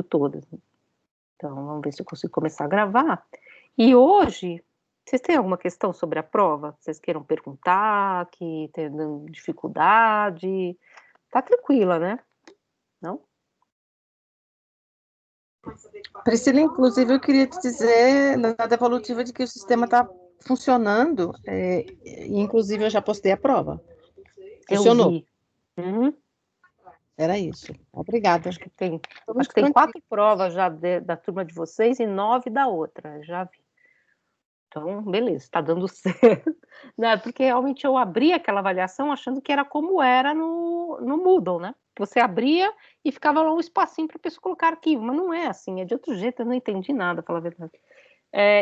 todas. Então, vamos ver se eu consigo começar a gravar. E hoje, vocês têm alguma questão sobre a prova? Vocês queiram perguntar, que tem dificuldade? Tá tranquila, né? Não? Priscila, inclusive, eu queria te dizer na devolutiva de que o sistema está funcionando, e inclusive eu já postei a prova. Eu Funcionou. vi. Uhum. Era isso. Obrigada. Acho que tem Muito 4 provas já da turma de vocês e 9 da outra, já vi. Então, beleza, está dando certo. Né? Porque realmente eu abri aquela avaliação achando que era como era no Moodle, né? Você abria e ficava lá um espacinho para a pessoa colocar arquivo, mas não é assim, é de outro jeito, eu não entendi nada, para falar a verdade.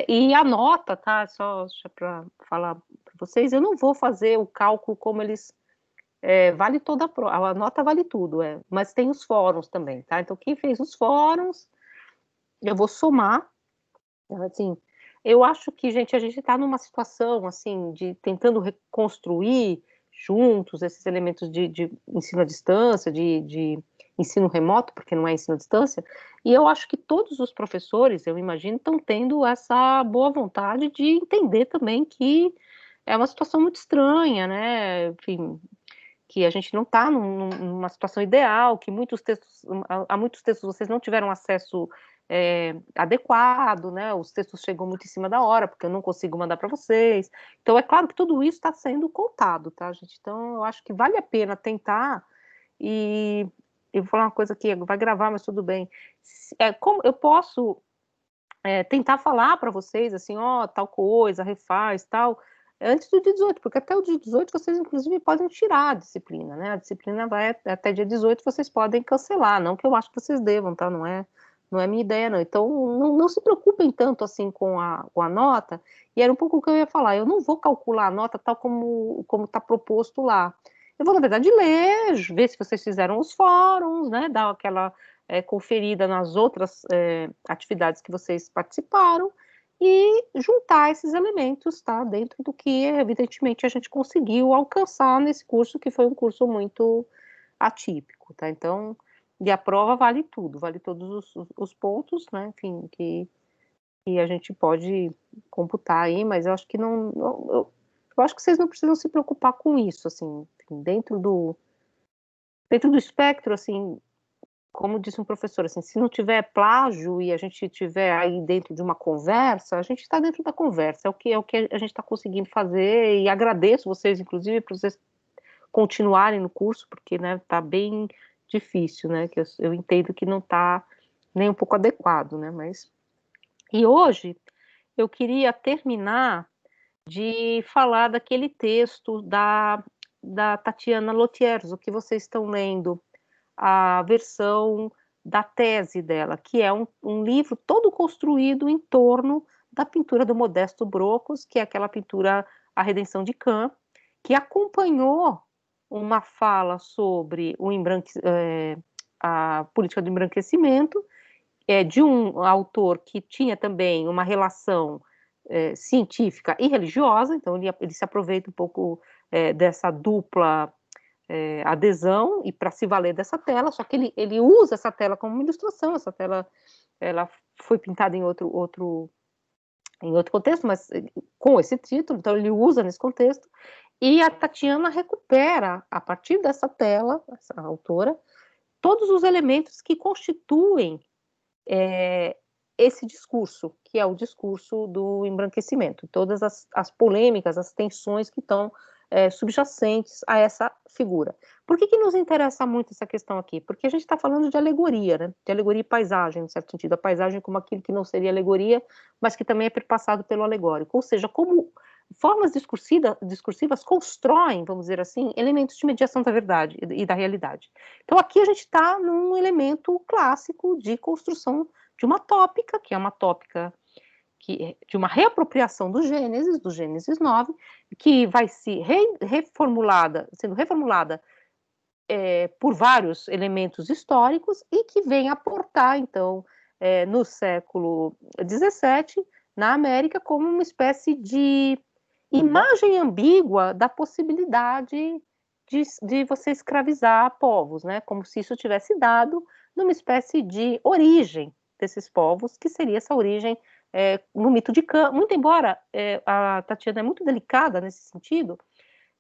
E a nota, tá? Só para falar para vocês, eu não vou fazer o cálculo como eles. Vale toda a prova, a nota vale tudo, mas tem os fóruns também, tá? Então, quem fez os fóruns, eu vou somar, assim, eu acho que, gente, a gente está numa situação, assim, de tentando reconstruir juntos esses elementos de ensino à distância, de ensino remoto, porque não é ensino à distância, e eu acho que todos os professores, eu imagino, estão tendo essa boa vontade de entender também que é uma situação muito estranha, né? Enfim, que a gente não está numa situação ideal, que há muitos textos vocês não tiveram acesso adequado, né? Os textos chegam muito em cima da hora, porque eu não consigo mandar para vocês. Então, é claro que tudo isso está sendo contado, tá, gente? Então, eu acho que vale a pena tentar e eu vou falar uma coisa aqui, vai gravar, mas tudo bem. Como eu posso tentar falar para vocês, assim, ó, tal coisa, refaz, tal, antes do dia 18, porque até o dia 18 vocês, inclusive, podem tirar a disciplina, né? A disciplina vai até dia 18, vocês podem cancelar, não que eu acho que vocês devam, tá? Não é minha ideia, não. Então, não se preocupem tanto, assim, com a nota, e era um pouco o que eu ia falar, eu não vou calcular a nota tal como está proposto lá. Eu vou, na verdade, ler, ver se vocês fizeram os fóruns, né? Dar aquela conferida nas outras atividades que vocês participaram e juntar esses elementos, tá? Dentro do que, evidentemente, a gente conseguiu alcançar nesse curso, que foi um curso muito atípico, tá? Então, e a prova vale tudo, vale todos os pontos, né? Enfim, que a gente pode computar aí, mas eu acho que eu acho que vocês não precisam se preocupar com isso, assim, enfim, dentro do espectro, assim, como disse um professor, assim, se não tiver plágio e a gente estiver aí dentro de uma conversa, a gente está dentro da conversa, é o que a gente está conseguindo fazer, e agradeço vocês, inclusive, por vocês continuarem no curso, porque, né, tá bem difícil, né, que eu entendo que não está nem um pouco adequado, né, mas... E hoje, eu queria terminar de falar daquele texto da Tatiana Lotieres, o que vocês estão lendo, a versão da tese dela, que é um livro todo construído em torno da pintura do Modesto Brocos, que é aquela pintura A Redenção de Cã, que acompanhou uma fala sobre a política do embranquecimento, de um autor que tinha também uma relação científica e religiosa, então ele se aproveita um pouco dessa dupla adesão e para se valer dessa tela, só que ele usa essa tela como uma ilustração, essa tela ela foi pintada em outro contexto, mas com esse título, então ele usa nesse contexto, e a Tatiana recupera, a partir dessa tela, essa autora, todos os elementos que constituem esse discurso, que é o discurso do embranquecimento, todas as polêmicas, as tensões que estão subjacentes a essa figura. Por que nos interessa muito essa questão aqui? Porque a gente está falando de alegoria, né? De alegoria e paisagem, no certo sentido, a paisagem como aquilo que não seria alegoria, mas que também é perpassado pelo alegórico, ou seja, como formas discursivas constroem, vamos dizer assim, elementos de mediação da verdade e da realidade. Então aqui a gente está num elemento clássico de construção de uma tópica, que é uma tópica de uma reapropriação do Gênesis 9, que vai sendo reformulada por vários elementos históricos e que vem aportar, então, no século XVII, na América, como uma espécie de imagem ambígua da possibilidade de você escravizar povos, né? Como se isso tivesse dado numa espécie de origem desses povos, que seria essa origem no mito de Cã. Muito embora a Tatiana é muito delicada nesse sentido,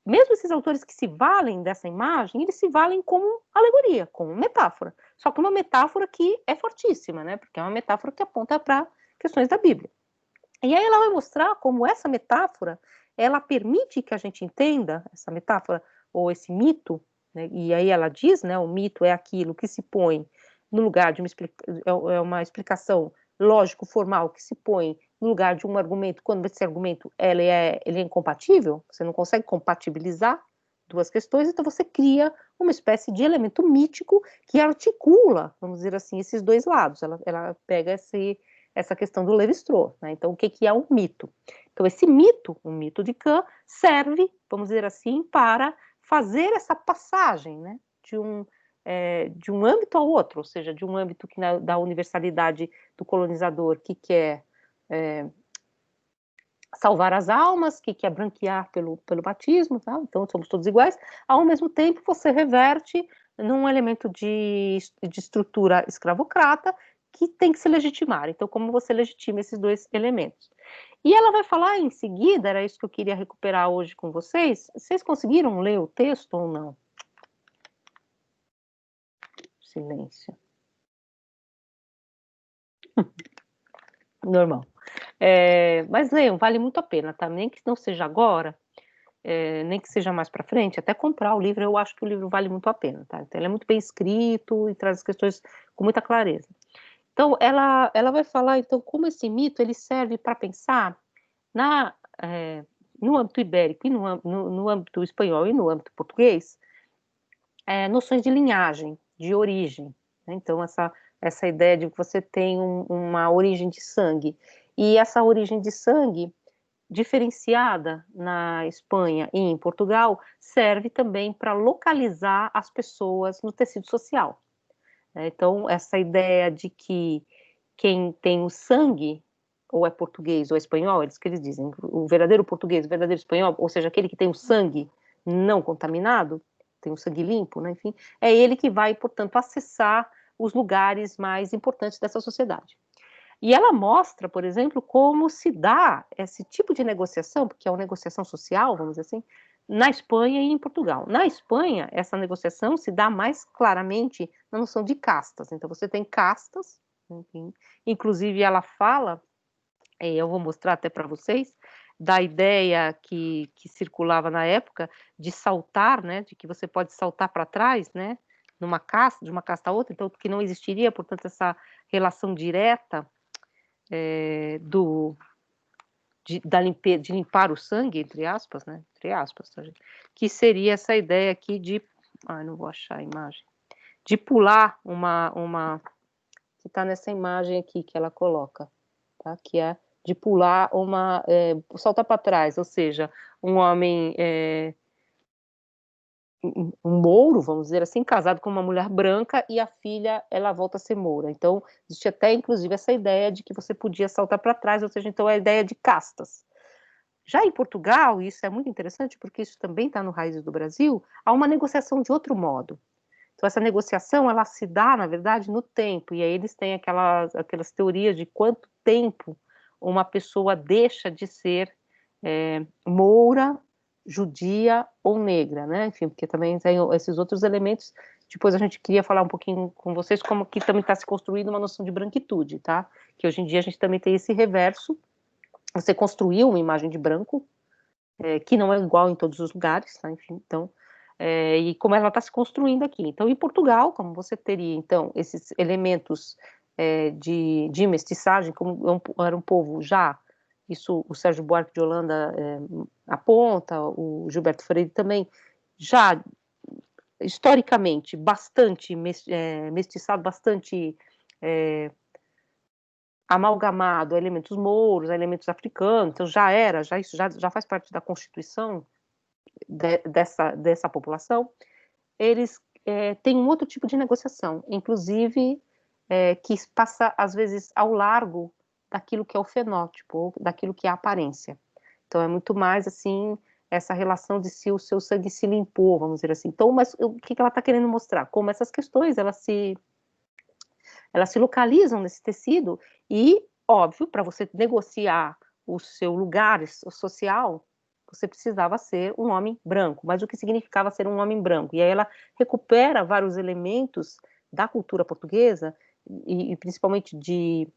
mesmo esses autores que se valem dessa imagem, eles se valem como alegoria, como metáfora. Só que uma metáfora que é fortíssima, né? Porque é uma metáfora que aponta para questões da Bíblia. E aí ela vai mostrar como essa metáfora, ela permite que a gente entenda essa metáfora ou esse mito, né? E aí ela diz, né, o mito é aquilo que se põe no lugar de uma explicação lógico-formal que se põe no lugar de um argumento, quando esse argumento ele é incompatível, você não consegue compatibilizar duas questões, então você cria uma espécie de elemento mítico que articula, vamos dizer assim, esses dois lados. Ela pega essa questão do Lévi-Strauss, né? Então, o que é um mito? Então, esse mito, o mito de Cã, serve, vamos dizer assim, para fazer essa passagem, né, de um âmbito ao outro, ou seja, de um âmbito da universalidade do colonizador que quer salvar as almas, que quer branquear pelo batismo, tá? Então somos todos iguais, ao mesmo tempo você reverte num elemento de estrutura escravocrata que tem que se legitimar. Então, como você legitima esses dois elementos? E ela vai falar em seguida, era isso que eu queria recuperar hoje com vocês. Vocês conseguiram ler o texto ou não? Silêncio. Normal. Mas leiam, vale muito a pena, tá? Nem que não seja agora, nem que seja mais para frente, até comprar o livro, eu acho que o livro vale muito a pena, tá? Então, ele é muito bem escrito e traz as questões com muita clareza. Então, ela vai falar, então, como esse mito ele serve para pensar no âmbito ibérico, e no âmbito espanhol e no âmbito português, noções de linhagem, de origem, né? Então, essa ideia de que você tem uma origem de sangue, e essa origem de sangue diferenciada na Espanha e em Portugal, serve também para localizar as pessoas no tecido social. Então, essa ideia de que quem tem o sangue, ou é português ou é espanhol, eles que eles dizem, o verdadeiro português, o verdadeiro espanhol, ou seja, aquele que tem o sangue não contaminado, tem o sangue limpo, né, enfim, é ele que vai, portanto, acessar os lugares mais importantes dessa sociedade. E ela mostra, por exemplo, como se dá esse tipo de negociação, porque é uma negociação social, vamos dizer assim, na Espanha e em Portugal. Na Espanha, essa negociação se dá mais claramente na noção de castas. Então, você tem castas, enfim. Inclusive, ela fala, eu vou mostrar até para vocês, da ideia que circulava na época de saltar, né, de que você pode saltar para trás, né, numa casta, de uma casta a outra, então que não existiria, portanto, essa relação direta de limpar o sangue, entre aspas, né? Entre aspas, tá, gente? Que seria essa ideia aqui de. Não vou achar a imagem. De pular que está nessa imagem aqui que ela coloca, tá? Que é de pular saltar para trás, ou seja, um homem um mouro, vamos dizer assim, casado com uma mulher branca e a filha, ela volta a ser moura. Então, existe até, inclusive, essa ideia de que você podia saltar para trás, ou seja, então é a ideia de castas. Já em Portugal, e isso é muito interessante, porque isso também está no Raízes do Brasil, há uma negociação de outro modo. Então, essa negociação, ela se dá, na verdade, no tempo, e aí eles têm aquelas teorias de quanto tempo uma pessoa deixa de ser moura, judia ou negra, né? Enfim, porque também tem esses outros elementos. Depois a gente queria falar um pouquinho com vocês como que também está se construindo uma noção de branquitude, tá? Que hoje em dia a gente também tem esse reverso. Você construiu uma imagem de branco, que não é igual em todos os lugares, tá? Enfim, então, e como ela está se construindo aqui. Então, em Portugal, como você teria, então, esses elementos de mestiçagem, como era um povo já, isso o Sérgio Buarque de Holanda aponta, o Gilberto Freire também, já historicamente bastante mestiçado, bastante amalgamado a elementos mouros, a elementos africanos, então isso já faz parte da constituição dessa população. Eles têm um outro tipo de negociação, inclusive que passa às vezes ao largo daquilo que é o fenótipo, ou daquilo que é a aparência. Então é muito mais assim, essa relação de se o seu sangue se limpou, vamos dizer assim. Então, mas o que ela está querendo mostrar? Como essas questões, elas se localizam nesse tecido e, óbvio, para você negociar o seu lugar social, você precisava ser um homem branco. Mas o que significava ser um homem branco? E aí ela recupera vários elementos da cultura portuguesa e principalmente de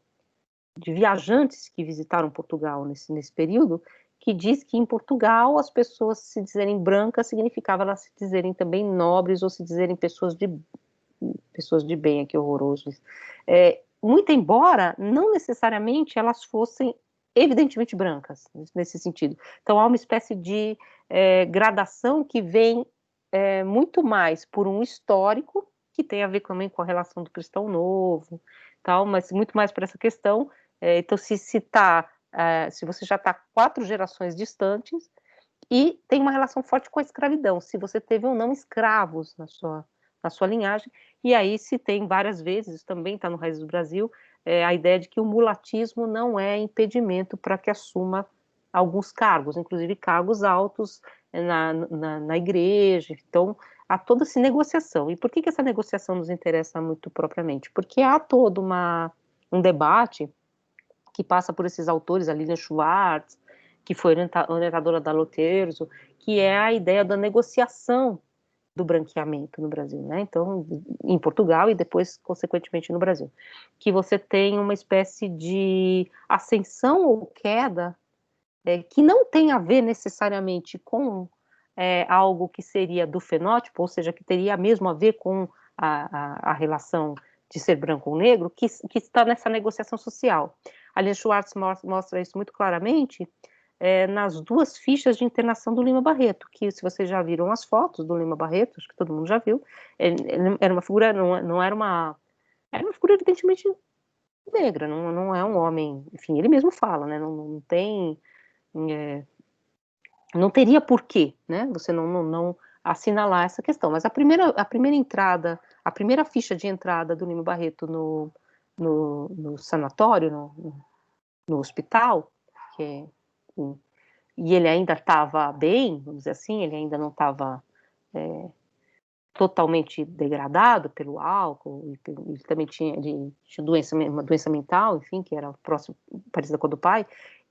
viajantes que visitaram Portugal nesse período, que diz que em Portugal as pessoas se dizerem brancas significava elas se dizerem também nobres ou se dizerem pessoas de bem, que horroroso. Muito embora não necessariamente elas fossem evidentemente brancas, nesse sentido. Então há uma espécie de gradação que vem muito mais por um histórico, que tem a ver também com a relação do cristão novo, tal, mas muito mais por essa questão. Então se você já está 4 gerações distantes, e tem uma relação forte com a escravidão, se você teve ou não escravos na sua linhagem, e aí se tem várias vezes, isso também está no Raiz do Brasil, a ideia de que o mulatismo não é impedimento para que assuma alguns cargos, inclusive cargos altos na igreja. Então, há toda essa negociação. E por que essa negociação nos interessa muito propriamente? Porque há todo um debate que passa por esses autores, a Lilian Schwartz, que foi orientadora da Loterzo, que é a ideia da negociação do branqueamento no Brasil, né? Então, em Portugal e depois, consequentemente, no Brasil. Que você tem uma espécie de ascensão ou queda que não tem a ver necessariamente com algo que seria do fenótipo, ou seja, que teria mesmo a ver com a relação de ser branco ou negro, que está nessa negociação social. A Lilian Schwartz mostra isso muito claramente nas 2 fichas de internação do Lima Barreto, que se vocês já viram as fotos do Lima Barreto, acho que todo mundo já viu, ele era uma figura, não era uma figura evidentemente negra, não é um homem, enfim, ele mesmo fala, né, não tem, não teria porquê, né, você não assinalar essa questão, mas a primeira entrada, a primeira ficha de entrada do Lima Barreto no sanatório, no hospital, que é e ele ainda estava bem, vamos dizer assim, ele ainda não estava totalmente degradado pelo álcool, ele também tinha uma doença mental, enfim, que era próximo, parecida com a do pai.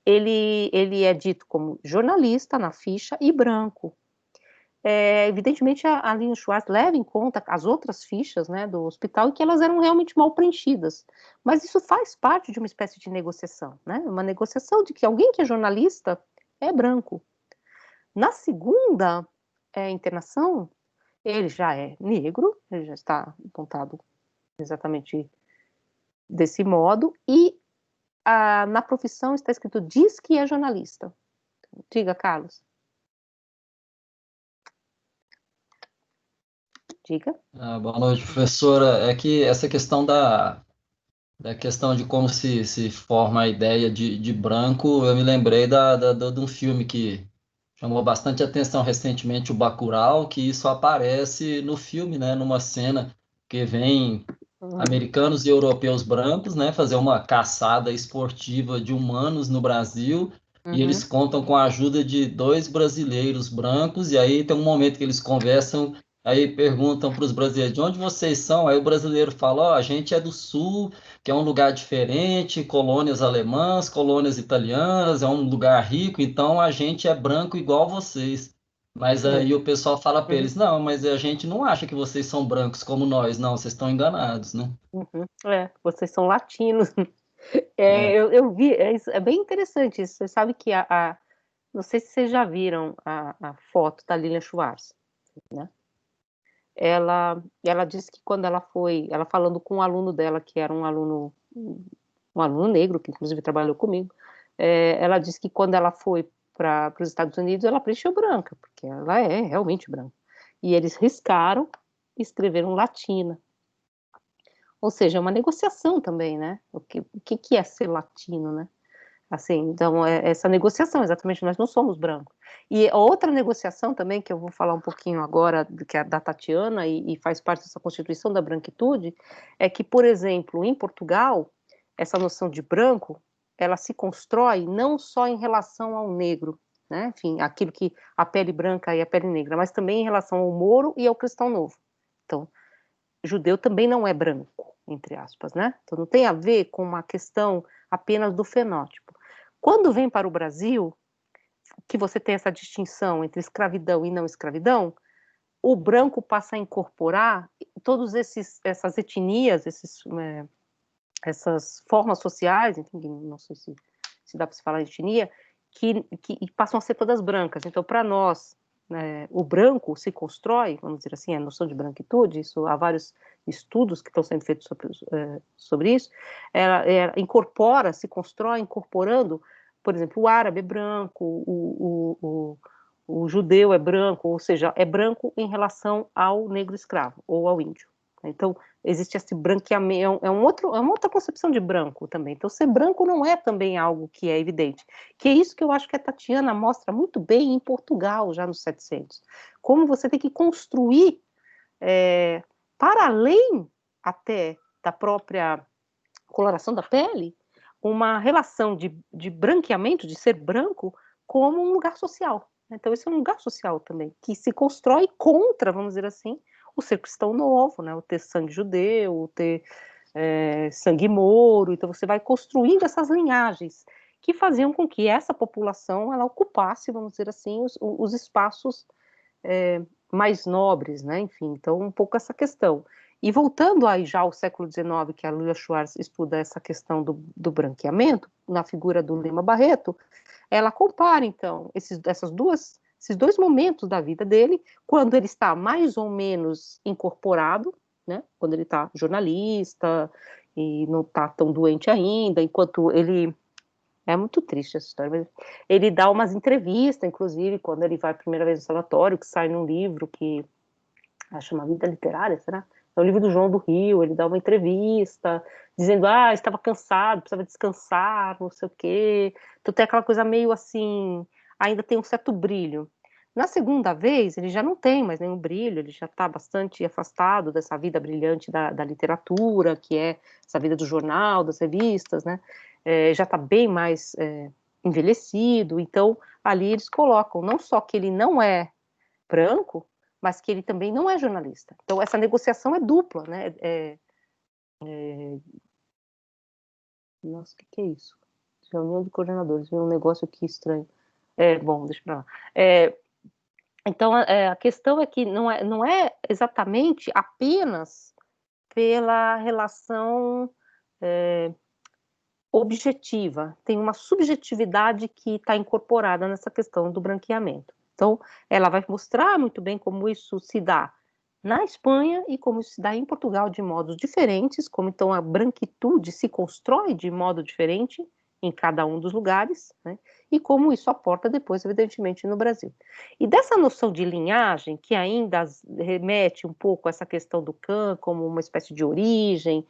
Ele é dito como jornalista na ficha e branco. Evidentemente, a Lilian Schwartz leva em conta as outras fichas, né, do hospital, e que elas eram realmente mal preenchidas. Mas isso faz parte de uma espécie de negociação, né? Uma negociação de que alguém que é jornalista é branco. Na segunda internação, ele já é negro, ele já está apontado exatamente desse modo, e na profissão está escrito diz que é jornalista. Diga, Carlos. Diga. Boa noite, professora. É que essa questão da questão de como se forma a ideia de branco, eu me lembrei de um filme que chamou bastante atenção recentemente, o Bacurau, que isso aparece no filme, né, numa cena que vem americanos e europeus brancos, né, fazer uma caçada esportiva de humanos no Brasil, e eles contam com a ajuda de 2 brasileiros brancos, e aí tem um momento que eles conversam, aí perguntam para os brasileiros, de onde vocês são? Aí o brasileiro fala, ó, a gente é do Sul, que é um lugar diferente, colônias alemãs, colônias italianas, é um lugar rico, então a gente é branco igual vocês. Mas aí o pessoal fala para eles, não, mas a gente não acha que vocês são brancos como nós, não, vocês estão enganados, né? Vocês são latinos. É. Eu vi, é bem interessante isso. Você sabe que não sei se vocês já viram a foto da Lilian Schwartz, né? Ela disse que quando ela falando com um aluno dela, que era um aluno negro, que inclusive trabalhou comigo, ela disse que quando ela foi para os Estados Unidos, ela preencheu branca, porque ela é realmente branca. E eles riscaram e escreveram latina. Ou seja, é uma negociação também, né? O que é ser latino, né? Assim, então, essa negociação, exatamente, nós não somos brancos. E outra negociação também, que eu vou falar um pouquinho agora, que é da Tatiana, e faz parte dessa constituição da branquitude, é que, por exemplo, em Portugal, essa noção de branco, ela se constrói não só em relação ao negro, né? Enfim, aquilo que a pele branca e a pele negra, mas também em relação ao Moro e ao cristão novo. Então, judeu também não é branco, entre aspas, né? Então não tem a ver com uma questão apenas do fenótipo. Quando vem para o Brasil, que você tem essa distinção entre escravidão e não escravidão, o branco passa a incorporar todas essas etnias, essas formas sociais, enfim, não sei se dá para se falar de etnia, que passam a ser todas brancas. Então, para nós, o branco se constrói, vamos dizer assim, a noção de branquitude, isso há vários estudos que estão sendo feitos sobre isso, ela incorpora, se constrói incorporando, por exemplo, o árabe é branco, o judeu é branco, ou seja, é branco em relação ao negro escravo ou ao índio. Então, existe esse branqueamento, é uma outra concepção de branco também. Então, ser branco não é também algo que é evidente. Que é isso que eu acho que a Tatiana mostra muito bem em Portugal, já nos 700. Como você tem que construir, para além até da própria coloração da pele, uma relação de branqueamento, de ser branco, como um lugar social. Então, esse é um lugar social também, que se constrói contra, vamos dizer assim, o ser cristão novo, né? O ter sangue judeu, o ter sangue moro. Então, você vai construindo essas linhagens que faziam com que essa população ela ocupasse, vamos dizer assim, os espaços mais nobres, né? Enfim, então, um pouco essa questão. E voltando aí já ao século XIX, que a Lulia Schwartz estuda essa questão do branqueamento, na figura do Lima Barreto, ela compara, então, esses dois momentos da vida dele, quando ele está mais ou menos incorporado, né, quando ele está jornalista e não está tão doente ainda, enquanto ele... É muito triste essa história, mas ele dá umas entrevistas, inclusive, quando ele vai a primeira vez no sanatório, que sai num livro que chama Vida Literária, será? É o livro do João do Rio, ele dá uma entrevista, dizendo, estava cansado, precisava descansar, não sei o quê. Então tem aquela coisa meio assim, ainda tem um certo brilho. Na segunda vez, ele já não tem mais nenhum brilho, ele já está bastante afastado dessa vida brilhante da literatura, que é essa vida do jornal, das revistas, né? Já está bem mais envelhecido, então ali eles colocam não só que ele não é branco, mas que ele também não é jornalista. Então, essa negociação é dupla, né? Nossa, o que é isso? Reunião de coordenadores, um negócio aqui estranho. Bom, deixa pra lá. Então, a questão é que não é exatamente apenas pela relação objetiva, tem uma subjetividade que está incorporada nessa questão do branqueamento. Então, ela vai mostrar muito bem como isso se dá na Espanha e como isso se dá em Portugal de modos diferentes, como então a branquitude se constrói de modo diferente em cada um dos lugares, né? E como isso aporta depois, evidentemente, no Brasil. E dessa noção de linhagem, que ainda remete um pouco a essa questão do Cã como uma espécie de origem,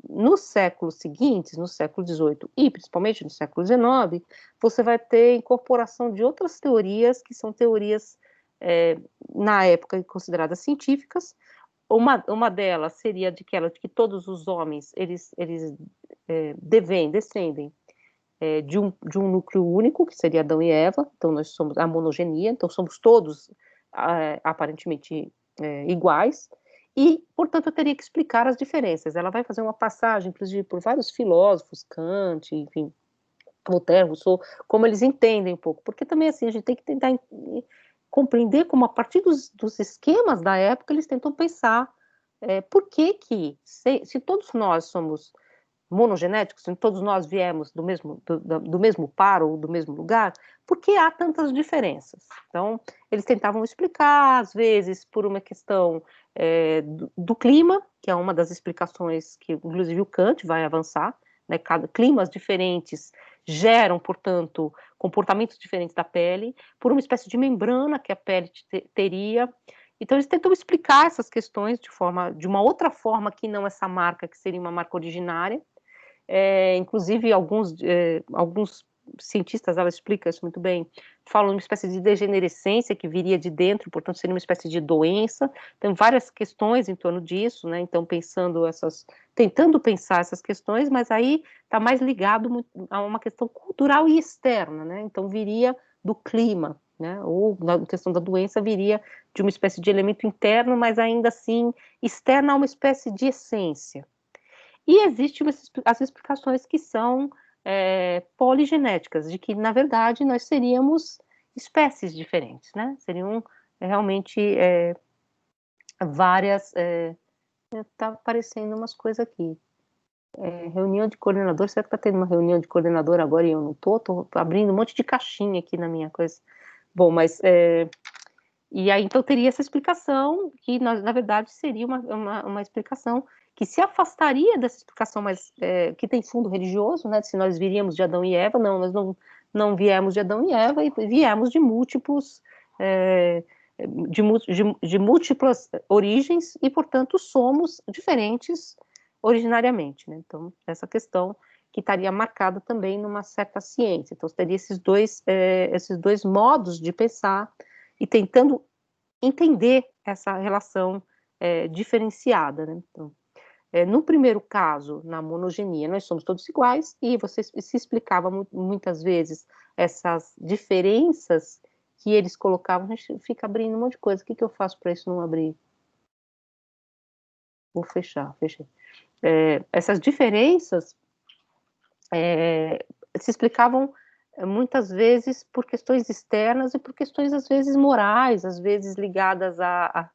nos séculos seguintes, no século XVIII e principalmente no século XIX, você vai ter incorporação de outras teorias que são teorias na época consideradas científicas. Uma delas seria de que todos os homens eles descendem de um núcleo único, que seria Adão e Eva. Então nós somos a monogenia, então somos todos aparentemente iguais. E, portanto, eu teria que explicar as diferenças. Ela vai fazer uma passagem, inclusive, por vários filósofos, Kant, enfim, Voltaire, Rousseau, como eles entendem um pouco. Porque também, assim, a gente tem que tentar compreender como, a partir dos esquemas da época, eles tentam pensar por que se todos nós somos monogenéticos, se todos nós viemos do mesmo par ou do mesmo lugar, por que há tantas diferenças? Então, eles tentavam explicar, às vezes, por uma questão do clima, que é uma das explicações que, inclusive, o Kant vai avançar, né? Climas diferentes geram, portanto, comportamentos diferentes da pele, por uma espécie de membrana que a pele teria. Então, eles tentam explicar essas questões de uma outra forma que não essa marca, que seria uma marca originária. Inclusive, alguns cientistas, ela explica isso muito bem, falam uma espécie de degenerescência que viria de dentro, portanto, seria uma espécie de doença. Tem várias questões em torno disso, né? Então, tentando pensar essas questões, mas aí está mais ligado a uma questão cultural e externa, né? Então, viria do clima, né? Ou na questão da doença viria de uma espécie de elemento interno, mas ainda assim externo a uma espécie de essência. E existem as explicações que são poligenéticas, de que, na verdade, nós seríamos espécies diferentes, né? Seriam realmente várias... Tá aparecendo umas coisas aqui. Reunião de coordenador, será que tá tendo uma reunião de coordenador agora e eu não tô abrindo um monte de caixinha aqui na minha coisa. Bom, mas... E aí, então, teria essa explicação, que, na verdade, seria uma explicação que se afastaria dessa explicação mais, que tem fundo religioso, né, se nós viríamos de Adão e Eva. Não, nós não viemos de Adão e Eva, e viemos de múltiplos, de múltiplas origens, e, portanto, somos diferentes originariamente, né? Então, essa questão que estaria marcada também numa certa ciência. Então, teria esses dois modos de pensar, e tentando entender essa relação diferenciada, né? Então, no primeiro caso, na monogenia, nós somos todos iguais, e você se explicava muitas vezes essas diferenças que eles colocavam. A gente fica abrindo um monte de coisa. O que eu faço para isso não abrir? Vou fechar, fechei. Essas diferenças se explicavam muitas vezes por questões externas e por questões, às vezes, morais, às vezes ligadas à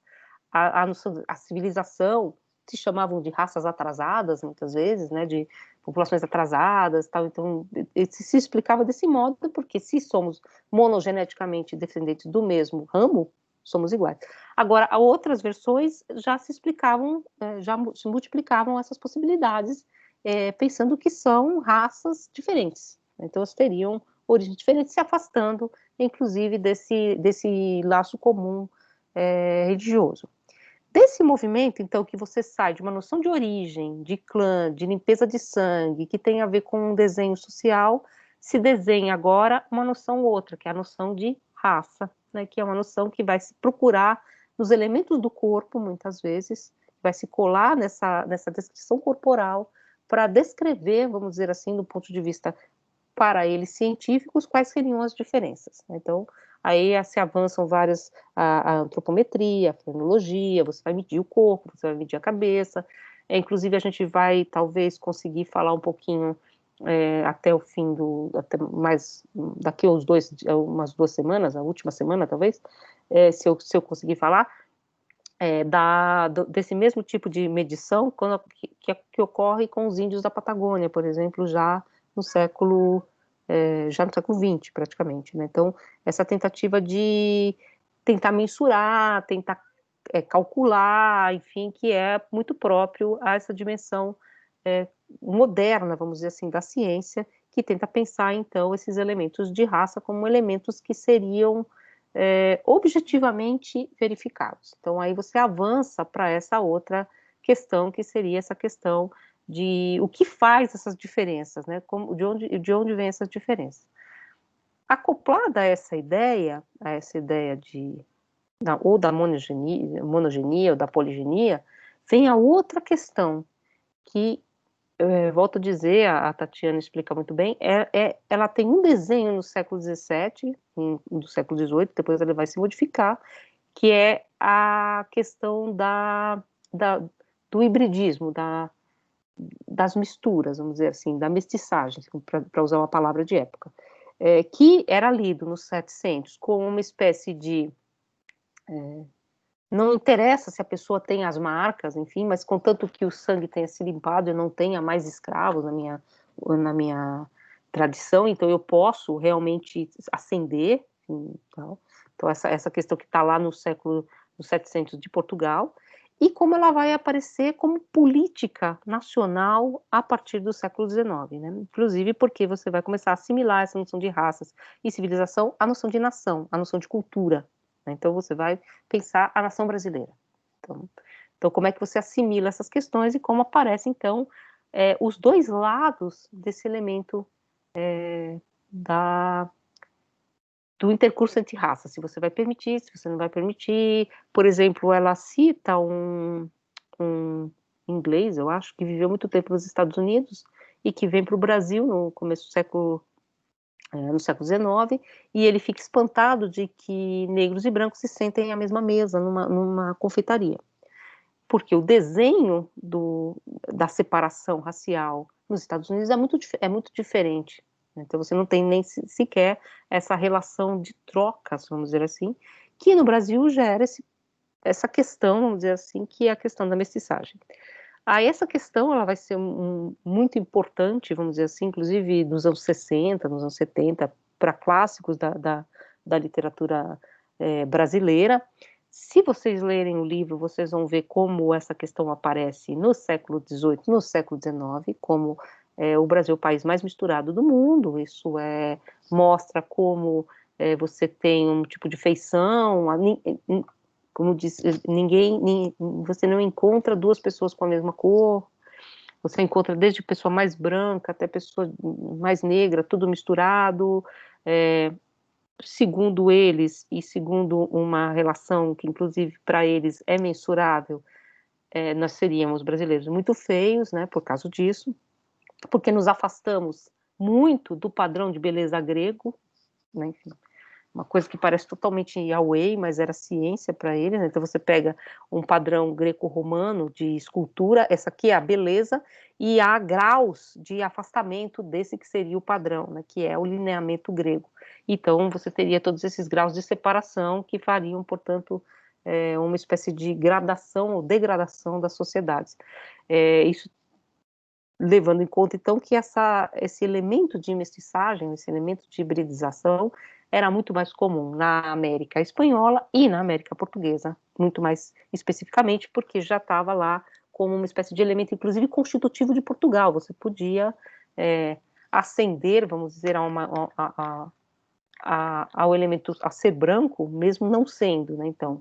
civilização. Se chamavam de raças atrasadas, muitas vezes, né, de populações atrasadas, tal. Então, se explicava desse modo, porque se somos monogeneticamente descendentes do mesmo ramo, somos iguais. Agora, outras versões já se explicavam, já se multiplicavam essas possibilidades, pensando que são raças diferentes. Então, elas teriam origens diferentes, se afastando, inclusive, desse laço comum religioso. Desse movimento, então, que você sai de uma noção de origem, de clã, de limpeza de sangue, que tem a ver com um desenho social, se desenha agora uma noção outra, que é a noção de raça, né, que é uma noção que vai se procurar nos elementos do corpo, muitas vezes, vai se colar nessa descrição corporal para descrever, vamos dizer assim, do ponto de vista, para eles, científicos, quais seriam as diferenças. Então, aí se avançam várias, a antropometria, a frenologia, você vai medir o corpo, você vai medir a cabeça, inclusive a gente vai, talvez, conseguir falar um pouquinho até o fim até mais, daqui a umas 2 semanas, a última semana, talvez, se eu conseguir falar, desse mesmo tipo de medição que ocorre com os índios da Patagônia, por exemplo, já no século XX, praticamente, né? Então, essa tentativa de tentar mensurar, tentar calcular, enfim, que é muito próprio a essa dimensão moderna, vamos dizer assim, da ciência, que tenta pensar, então, esses elementos de raça como elementos que seriam objetivamente verificados. Então, aí você avança para essa outra questão, que seria essa questão de o que faz essas diferenças, né? De onde vem essas diferenças. Acoplada a essa ideia ou da monogenia ou da poligenia, vem a outra questão que, volto a dizer, a Tatiana explica muito bem, ela tem um desenho no século XVII, do século XVIII, depois ela vai se modificar, que é a questão do hibridismo, das misturas, vamos dizer assim, da mestiçagem, para usar uma palavra de época, que era lido nos 700 como uma espécie de... não interessa se a pessoa tem as marcas, enfim, mas contanto que o sangue tenha se limpado e não tenha mais escravos na minha tradição, então eu posso realmente ascender. Então essa questão que está lá no 700 de Portugal, e como ela vai aparecer como política nacional a partir do século XIX, né? Inclusive porque você vai começar a assimilar essa noção de raças e civilização à noção de nação, à noção de cultura, né? Então você vai pensar a nação brasileira. Então como é que você assimila essas questões e como aparecem, então, os dois lados desse elemento do intercurso entre raças, se você vai permitir, se você não vai permitir. Por exemplo, ela cita um inglês, eu acho, que viveu muito tempo nos Estados Unidos e que vem para o Brasil no começo do século no século XIX, e ele fica espantado de que negros e brancos se sentem à mesma mesa, numa confeitaria. Porque o desenho da separação racial nos Estados Unidos é muito diferente. Então, você não tem nem sequer essa relação de trocas, vamos dizer assim, que no Brasil gera essa questão, vamos dizer assim, que é a questão da mestiçagem. Aí essa questão ela vai ser muito importante, vamos dizer assim, inclusive nos anos 60, nos anos 70, para clássicos da literatura brasileira. Se vocês lerem o livro, vocês vão ver como essa questão aparece no século XVIII, no século XIX, como o Brasil é o país mais misturado do mundo. Isso mostra como você tem um tipo de feição, como diz, você não encontra duas pessoas com a mesma cor, você encontra desde pessoa mais branca até pessoa mais negra, tudo misturado, segundo eles, e segundo uma relação que inclusive para eles é mensurável, nós seríamos brasileiros muito feios, né, por causa disso, porque nos afastamos muito do padrão de beleza grego, né, enfim, uma coisa que parece totalmente away, mas era ciência para eles, né? Então você pega um padrão greco-romano de escultura, essa aqui é a beleza, e há graus de afastamento desse que seria o padrão, né? Que é o lineamento grego. Então você teria todos esses graus de separação que fariam, portanto, uma espécie de gradação ou degradação das sociedades. Isso levando em conta, então, que esse elemento de mestiçagem, esse elemento de hibridização, era muito mais comum na América Espanhola e na América Portuguesa, muito mais especificamente, porque já estava lá como uma espécie de elemento, inclusive, constitutivo de Portugal. Você podia ascender, vamos dizer, ao elemento, a ser branco, mesmo não sendo, né, então.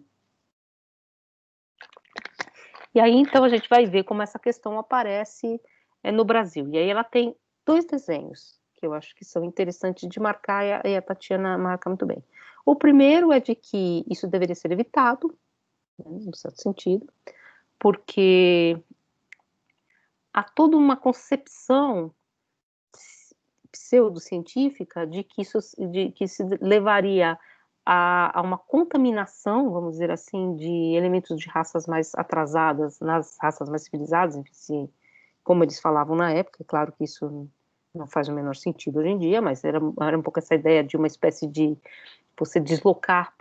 E aí, então, a gente vai ver como essa questão aparece no Brasil. E aí ela tem dois desenhos que eu acho que são interessantes de marcar, e a Tatiana marca muito bem. O primeiro é de que isso deveria ser evitado, né, no certo sentido, porque há toda uma concepção pseudocientífica de que se levaria a uma contaminação, vamos dizer assim, de elementos de raças mais atrasadas nas raças mais civilizadas, enfim, como eles falavam na época. É claro que isso não faz o menor sentido hoje em dia, mas era um pouco essa ideia de uma espécie de você deslocar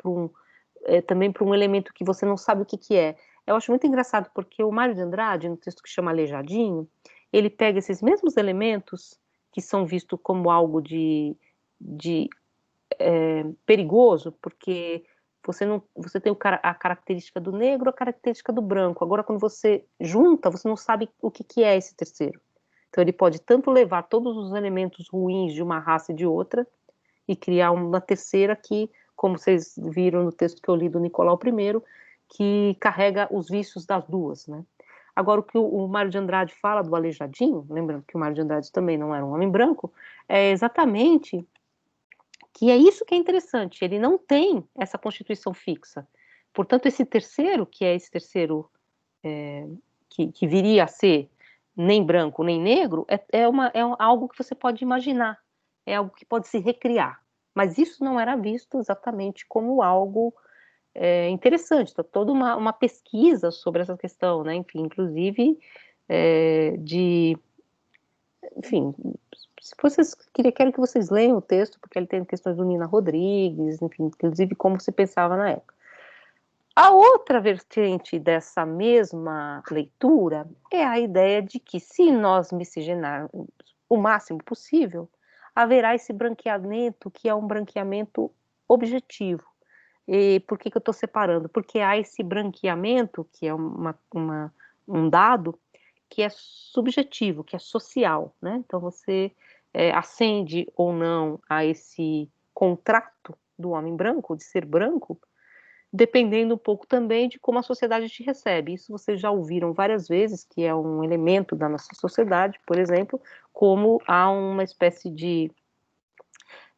também para um elemento que você não sabe o que é. Eu acho muito engraçado porque o Mário de Andrade, no texto que chama Aleijadinho, ele pega esses mesmos elementos que são vistos como algo de perigoso, porque você tem a característica do negro, a característica do branco. Agora, quando você junta, você não sabe o que é esse terceiro. Então, ele pode tanto levar todos os elementos ruins de uma raça e de outra, e criar uma terceira que, como vocês viram no texto que eu li do Nicolau I, que carrega os vícios das duas, né? Agora, o que o Mário de Andrade fala do Aleijadinho, lembrando que o Mário de Andrade também não era um homem branco, é exatamente que é isso que é interessante, ele não tem essa constituição fixa. Portanto, esse terceiro, que é esse terceiro que viria a ser nem branco nem negro, é algo que você pode imaginar, é algo que pode se recriar. Mas isso não era visto exatamente como algo interessante. Então, toda uma pesquisa sobre essa questão, né? Enfim, inclusive enfim, se vocês quero que vocês leiam o texto, porque ele tem questões do Nina Rodrigues, enfim, inclusive como se pensava na época. A outra vertente dessa mesma leitura é a ideia de que, se nós miscigenarmos o máximo possível, haverá esse branqueamento, que é um branqueamento objetivo. E por que eu estou separando? Porque há esse branqueamento, que é um dado, que é subjetivo, que é social, né? Então você ascende ou não a esse contrato do homem branco, de ser branco, dependendo um pouco também de como a sociedade te recebe. Isso vocês já ouviram várias vezes, que é um elemento da nossa sociedade, por exemplo, como há uma espécie de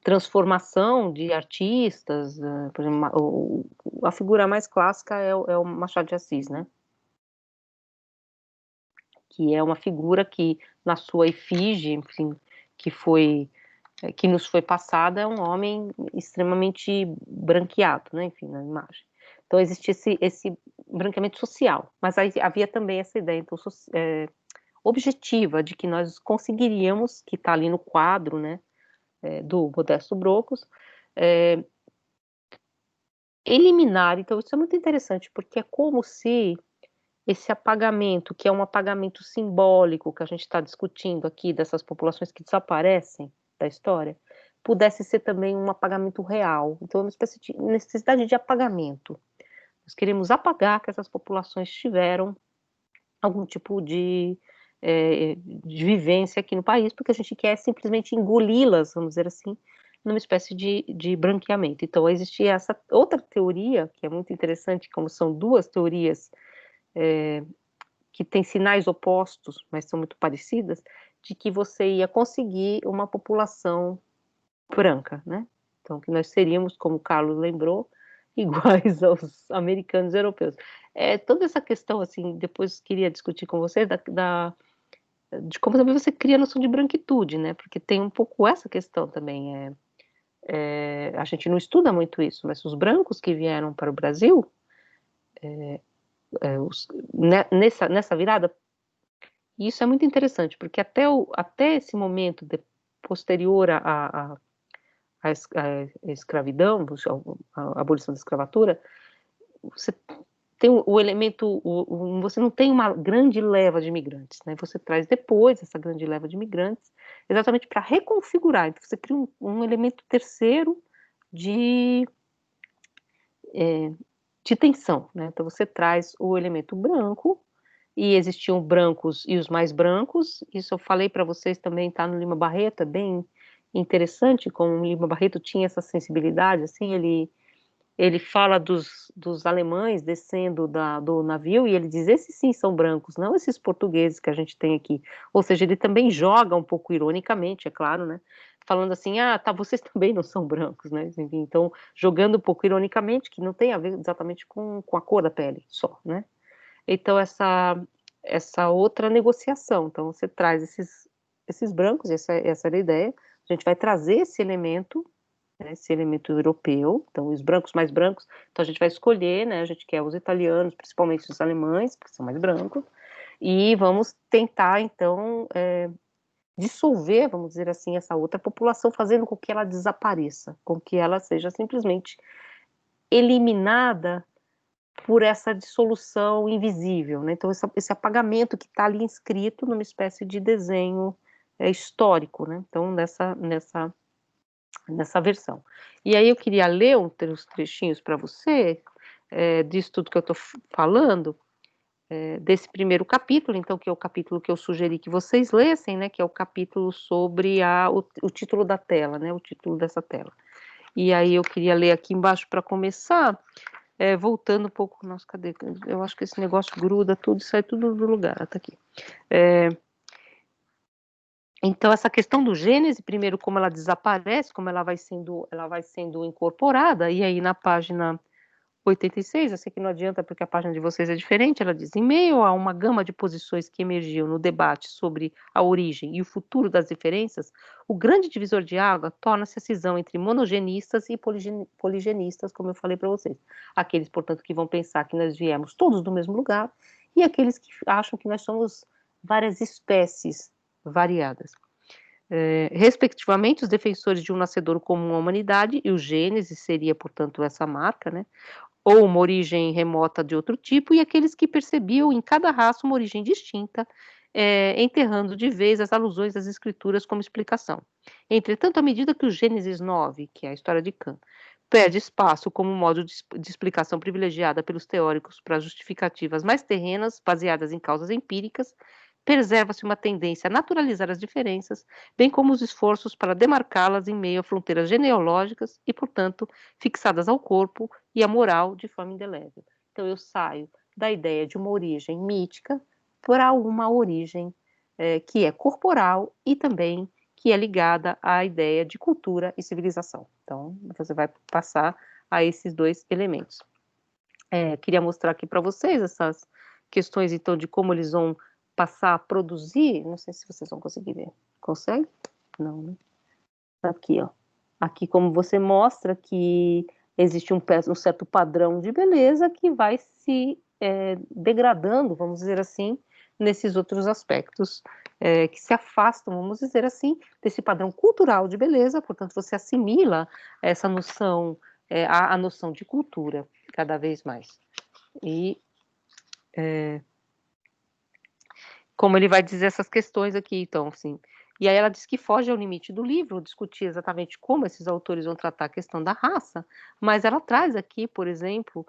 transformação de artistas, por exemplo, a figura mais clássica é o Machado de Assis, né? Que é uma figura que, na sua efígie, enfim, que foi que nos foi passada é um homem extremamente branqueado, né, enfim, na imagem. Então existe esse branqueamento social, mas aí havia também essa ideia então, objetiva de que nós conseguiríamos, que está ali no quadro, né, do Modesto Brocos, eliminar. Então isso é muito interessante, porque é como se esse apagamento, que é um apagamento simbólico que a gente está discutindo aqui, dessas populações que desaparecem da história, pudesse ser também um apagamento real. Então, é uma espécie de necessidade de apagamento. Nós queremos apagar que essas populações tiveram algum tipo de vivência aqui no país, porque a gente quer simplesmente engoli-las, vamos dizer assim, numa espécie de branqueamento. Então, existe essa outra teoria, que é muito interessante, como são duas teorias que têm sinais opostos, mas são muito parecidas, de que você ia conseguir uma população branca, né? Então, que nós seríamos, como o Carlos lembrou, iguais aos americanos e europeus. Toda essa questão, assim, depois queria discutir com você, de como também você cria a noção de branquitude, né? Porque tem um pouco essa questão também. A gente não estuda muito isso, mas os brancos que vieram para o Brasil, nessa virada, e isso é muito interessante, porque até esse momento posterior à escravidão, a abolição da escravatura, você tem o elemento, você não tem uma grande leva de imigrantes, né? Você traz depois essa grande leva de imigrantes, exatamente para reconfigurar. Então você cria um elemento terceiro de tensão, né? Então você traz o elemento branco, e existiam brancos e os mais brancos. Isso eu falei para vocês também, tá no Lima Barreto, é bem interessante como o Lima Barreto tinha essa sensibilidade, assim, ele fala dos alemães descendo do navio, e ele diz, esses sim são brancos, não esses portugueses que a gente tem aqui. Ou seja, ele também joga um pouco ironicamente, é claro, né? Falando assim, tá, vocês também não são brancos, né? Enfim, então, jogando um pouco ironicamente, que não tem a ver exatamente com a cor da pele só, né? Então, essa outra negociação. Então, você traz esses brancos, essa era a ideia. A gente vai trazer esse elemento, né, esse elemento europeu. Então, os brancos mais brancos. Então, a gente vai escolher, né? A gente quer os italianos, principalmente os alemães, que são mais brancos. E vamos tentar, então, dissolver, vamos dizer assim, essa outra população, fazendo com que ela desapareça, com que ela seja simplesmente eliminada por essa dissolução invisível, né? Então esse apagamento que está ali inscrito numa espécie de desenho histórico, né? Então nessa versão. E aí eu queria ler uns trechinhos para você disso tudo que eu estou falando, desse primeiro capítulo, então, que é o capítulo que eu sugeri que vocês lessem, né? Que é o capítulo sobre o título da tela, né? O título dessa tela. E aí eu queria ler aqui embaixo para começar. Voltando um pouco, nossa, cadê? Eu acho que esse negócio gruda tudo, sai tudo do lugar, tá aqui. Então, essa questão do Gênesis, primeiro, como ela desaparece, como ela vai sendo incorporada, e aí na página 86, eu sei que não adianta porque a página de vocês é diferente, ela diz, em meio a uma gama de posições que emergiu no debate sobre a origem e o futuro das diferenças, o grande divisor de água torna-se a cisão entre monogenistas e poligenistas, como eu falei para vocês. Aqueles, portanto, que vão pensar que nós viemos todos do mesmo lugar, e aqueles que acham que nós somos várias espécies variadas. Respectivamente, os defensores de um nascedor comum à humanidade, e o Gênesis seria, portanto, essa marca, né? Ou uma origem remota de outro tipo, e aqueles que percebiam em cada raça uma origem distinta, enterrando de vez as alusões às escrituras como explicação. Entretanto, à medida que o Gênesis 9, que é a história de Cã, perde espaço como modo de explicação privilegiada pelos teóricos para justificativas mais terrenas, baseadas em causas empíricas, preserva-se uma tendência a naturalizar as diferenças, bem como os esforços para demarcá-las em meio a fronteiras genealógicas e, portanto, fixadas ao corpo e à moral de forma indelével. Então, eu saio da ideia de uma origem mítica para uma origem que é corporal e também que é ligada à ideia de cultura e civilização. Então, você vai passar a esses dois elementos. Queria mostrar aqui para vocês essas questões, então, de como eles vão passar a produzir. Não sei se vocês vão conseguir ver. Consegue? Não, né? Aqui, ó. Aqui, como você mostra que existe um certo padrão de beleza que vai se degradando, vamos dizer assim, nesses outros aspectos que se afastam, vamos dizer assim, desse padrão cultural de beleza. Portanto, você assimila essa noção, a noção de cultura cada vez mais. E como ele vai dizer essas questões aqui, então, assim. E aí ela diz que foge ao limite do livro, discutir exatamente como esses autores vão tratar a questão da raça, mas ela traz aqui, por exemplo,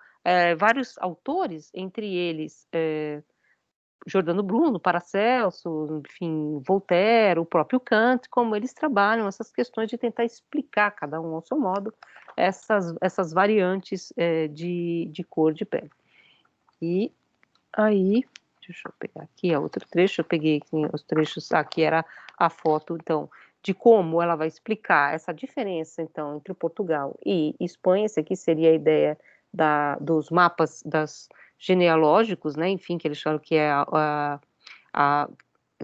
vários autores, entre eles Giordano Bruno, Paracelso, enfim, Voltaire, o próprio Kant, como eles trabalham essas questões de tentar explicar, cada um ao seu modo, essas variantes de cor de pele. E aí, deixa eu pegar aqui outro trecho, eu peguei aqui os trechos, aqui era a foto, então, de como ela vai explicar essa diferença, então, entre Portugal e Espanha. Esse aqui seria a ideia dos mapas genealógicos, né, enfim, que eles falam que é a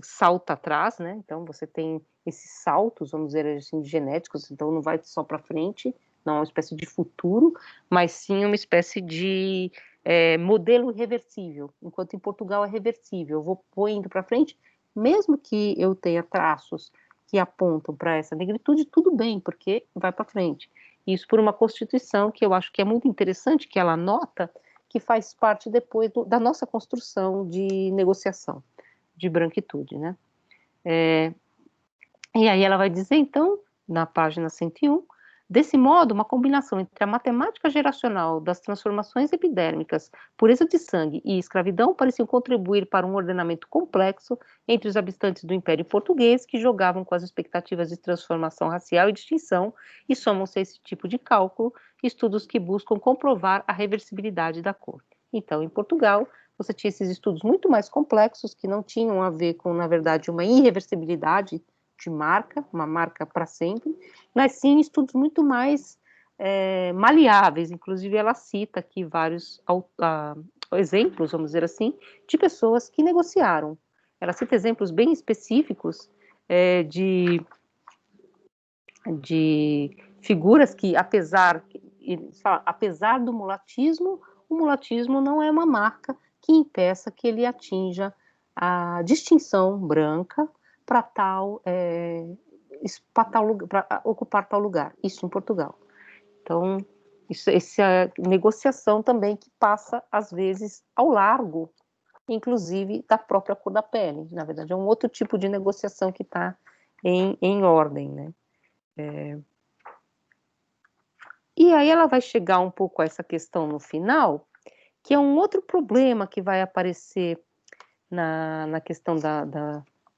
salta atrás, né, então você tem esses saltos, vamos dizer assim, genéticos, então não vai só para frente, não é uma espécie de futuro, mas sim uma espécie de modelo reversível, enquanto em Portugal é reversível, eu vou indo para frente, mesmo que eu tenha traços que apontam para essa negritude, tudo bem, porque vai para frente. Isso por uma Constituição que eu acho que é muito interessante, que ela anota, que faz parte depois da nossa construção de negociação de branquitude, né? E aí ela vai dizer, então, na página 101, desse modo, uma combinação entre a matemática geracional das transformações epidérmicas, pureza de sangue e escravidão pareciam contribuir para um ordenamento complexo entre os habitantes do Império Português, que jogavam com as expectativas de transformação racial e distinção, e somam-se a esse tipo de cálculo estudos que buscam comprovar a reversibilidade da cor. Então, em Portugal, você tinha esses estudos muito mais complexos, que não tinham a ver com, na verdade, uma irreversibilidade de marca, uma marca para sempre, mas sim estudos muito mais maleáveis. Inclusive, ela cita aqui vários exemplos, vamos dizer assim, de pessoas que negociaram. Ela cita exemplos bem específicos de figuras que, apesar do mulatismo, o mulatismo não é uma marca que impeça que ele atinja a distinção branca para ocupar tal lugar. Isso em Portugal. Então, essa negociação também que passa, às vezes, ao largo, inclusive, da própria cor da pele. Na verdade, é um outro tipo de negociação que está em ordem, né? E aí ela vai chegar um pouco a essa questão no final, que é um outro problema que vai aparecer na questão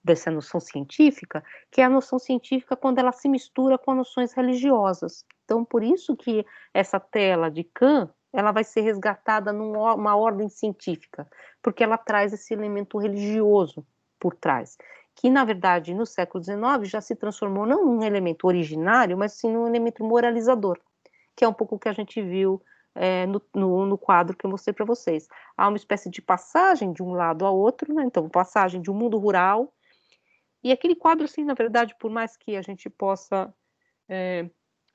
dessa noção científica, que é a noção científica quando ela se mistura com noções religiosas. Então, por isso que essa tela de Kant, ela vai ser resgatada numa ordem científica, porque ela traz esse elemento religioso por trás, que, na verdade, no século XIX já se transformou não num elemento originário, mas sim num elemento moralizador, que é um pouco o que a gente viu no quadro que eu mostrei para vocês. Há uma espécie de passagem de um lado ao outro, né? Então, passagem de um mundo rural, e aquele quadro, assim, na verdade, por mais que a gente possa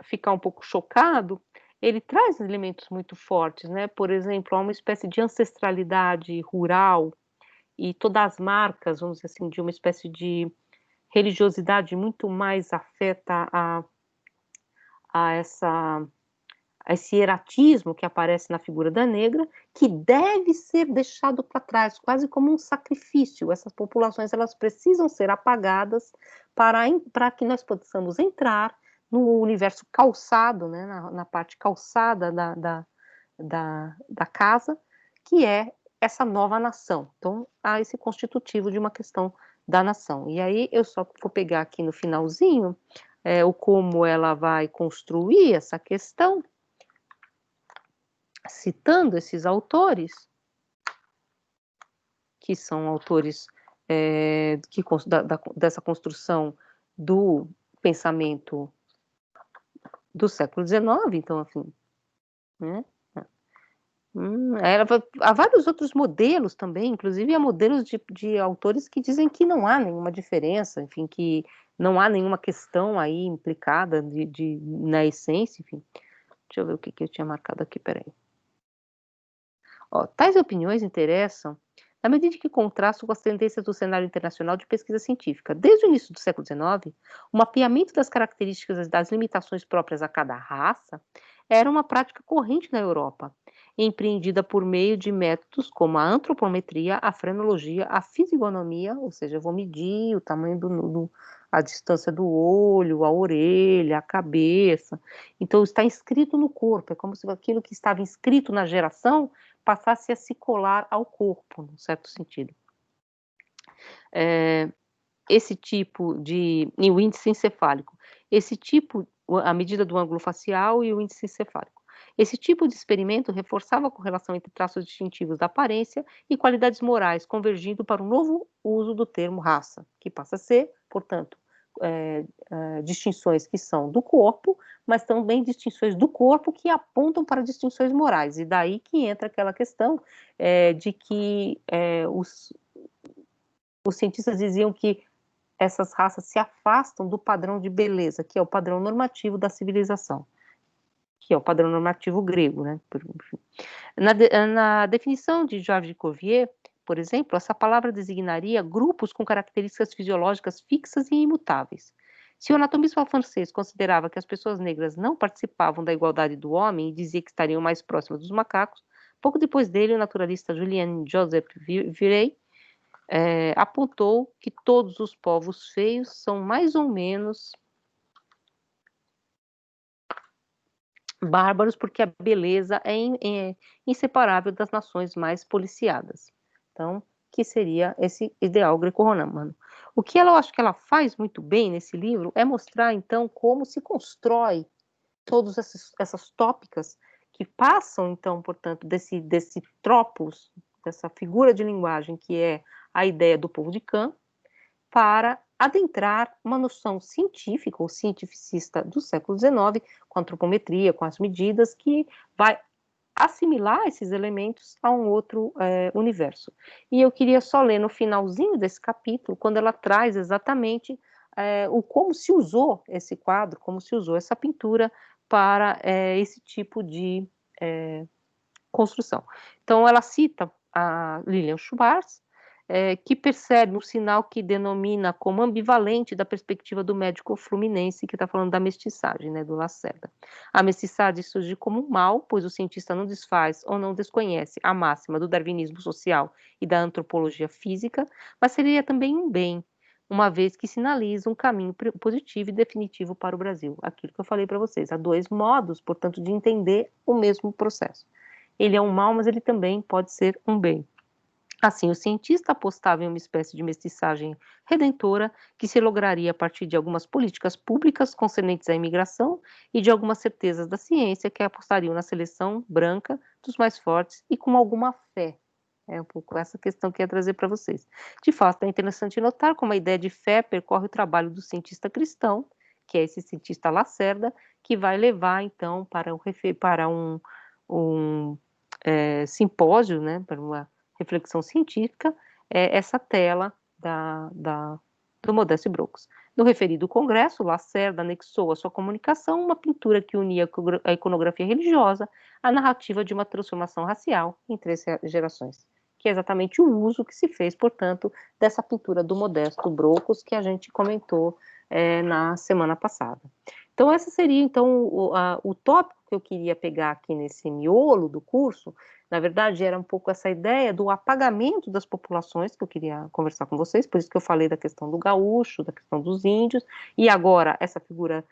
ficar um pouco chocado, ele traz elementos muito fortes, né? Por exemplo, há uma espécie de ancestralidade rural e todas as marcas, vamos dizer assim, de uma espécie de religiosidade muito mais afeta a esse hieratismo que aparece na figura da negra, que deve ser deixado para trás, quase como um sacrifício. Essas populações, elas precisam ser apagadas para que nós possamos entrar no universo calçado, né, na parte calçada da casa, que é essa nova nação. Então, há esse constitutivo de uma questão da nação. E aí, eu só vou pegar aqui no finalzinho o como ela vai construir essa questão, citando esses autores, que são autores dessa construção do pensamento do século XIX, então, assim, né? Há vários outros modelos também, inclusive há modelos de autores que dizem que não há nenhuma diferença, enfim, que não há nenhuma questão aí implicada na essência, enfim. Deixa eu ver o que eu tinha marcado aqui, peraí. Tais opiniões interessam na medida que contrastam com as tendências do cenário internacional de pesquisa científica. Desde o início do século XIX, o mapeamento das características das limitações próprias a cada raça era uma prática corrente na Europa, empreendida por meio de métodos como a antropometria, a frenologia, a fisiognomia, ou seja, eu vou medir o tamanho a distância do olho, a orelha, a cabeça. Então, está inscrito no corpo, é como se aquilo que estava inscrito na geração passasse a se colar ao corpo, num certo sentido. Esse tipo e o índice encefálico, a medida do ângulo facial e o índice encefálico. Esse tipo de experimento reforçava a correlação entre traços distintivos da aparência e qualidades morais, convergindo para um novo uso do termo raça, que passa a ser, portanto, distinções que são do corpo, mas também distinções do corpo que apontam para distinções morais. E daí que entra aquela questão de que os cientistas diziam que essas raças se afastam do padrão de beleza, que é o padrão normativo da civilização, que é o padrão normativo grego, né? Na definição de Georges Cuvier, por exemplo, essa palavra designaria grupos com características fisiológicas fixas e imutáveis. Se o anatomista francês considerava que as pessoas negras não participavam da igualdade do homem e dizia que estariam mais próximas dos macacos, pouco depois dele, o naturalista Julien-Joseph Virey apontou que todos os povos feios são mais ou menos bárbaros porque a beleza é inseparável das nações mais policiadas. Então, que seria esse ideal greco-romano. O que eu acho que ela faz muito bem nesse livro é mostrar, então, como se constrói todas essas tópicas que passam, então, portanto, desse tropos, dessa figura de linguagem que é a ideia do povo de Cã, para adentrar uma noção científica ou cientificista do século XIX, com a antropometria, com as medidas, que vai assimilar esses elementos a um outro universo. E eu queria só ler no finalzinho desse capítulo, quando ela traz exatamente como se usou esse quadro, como se usou essa pintura para esse tipo de construção. Então, ela cita a Lilian Schwartz, que percebe um sinal que denomina como ambivalente da perspectiva do médico fluminense, que está falando da mestiçagem, né, do Lacerda. A mestiçagem surge como um mal, pois o cientista não desfaz ou não desconhece a máxima do darwinismo social e da antropologia física, mas seria também um bem, uma vez que sinaliza um caminho positivo e definitivo para o Brasil. Aquilo que eu falei para vocês, há dois modos, portanto, de entender o mesmo processo. Ele é um mal, mas ele também pode ser um bem. Assim, o cientista apostava em uma espécie de mestiçagem redentora que se lograria a partir de algumas políticas públicas concernentes à imigração e de algumas certezas da ciência que apostariam na seleção branca dos mais fortes e com alguma fé. É um pouco essa questão que eu ia trazer para vocês. De fato, é interessante notar como a ideia de fé percorre o trabalho do cientista cristão, que é esse cientista Lacerda, que vai levar, então, para um simpósio, né, para uma reflexão científica, essa tela do Modeste Brooks. No referido congresso, Lacerda anexou à sua comunicação uma pintura que unia a iconografia religiosa à narrativa de uma transformação racial em 3 gerações, que é exatamente o uso que se fez, portanto, dessa pintura do Modesto Brocos, que a gente comentou na semana passada. Então, esse seria, então, o tópico que eu queria pegar aqui nesse miolo do curso. Na verdade, era um pouco essa ideia do apagamento das populações que eu queria conversar com vocês, por isso que eu falei da questão do gaúcho, da questão dos índios, e agora essa figura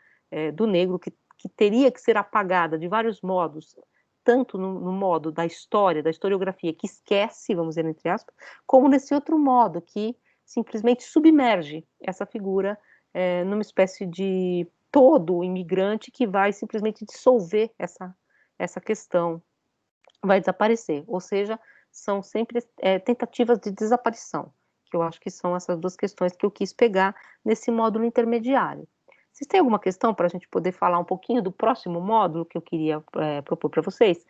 do negro que teria que ser apagada de vários modos, tanto no modo da história, da historiografia, que esquece, vamos dizer entre aspas, como nesse outro modo, que simplesmente submerge essa figura numa espécie de todo imigrante que vai simplesmente dissolver essa questão, vai desaparecer, ou seja, são sempre tentativas de desaparição, que eu acho que são essas duas questões que eu quis pegar nesse módulo intermediário. Vocês têm alguma questão para a gente poder falar um pouquinho do próximo módulo que eu queria propor para vocês?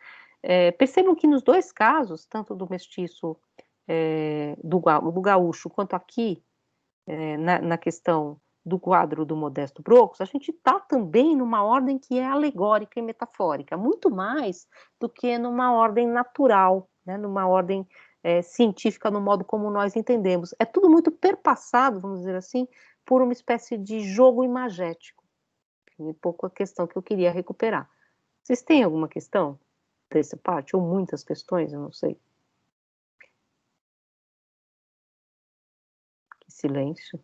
Percebam que nos dois casos, tanto do mestiço do gaúcho, quanto aqui, na questão do quadro do Modesto Brocos, a gente está também numa ordem que é alegórica e metafórica, muito mais do que numa ordem natural, né, numa ordem científica, no modo como nós entendemos. É tudo muito perpassado, vamos dizer assim, por uma espécie de jogo imagético. Um pouco a questão que eu queria recuperar. Vocês têm alguma questão dessa parte? Ou muitas questões, eu não sei. Que silêncio.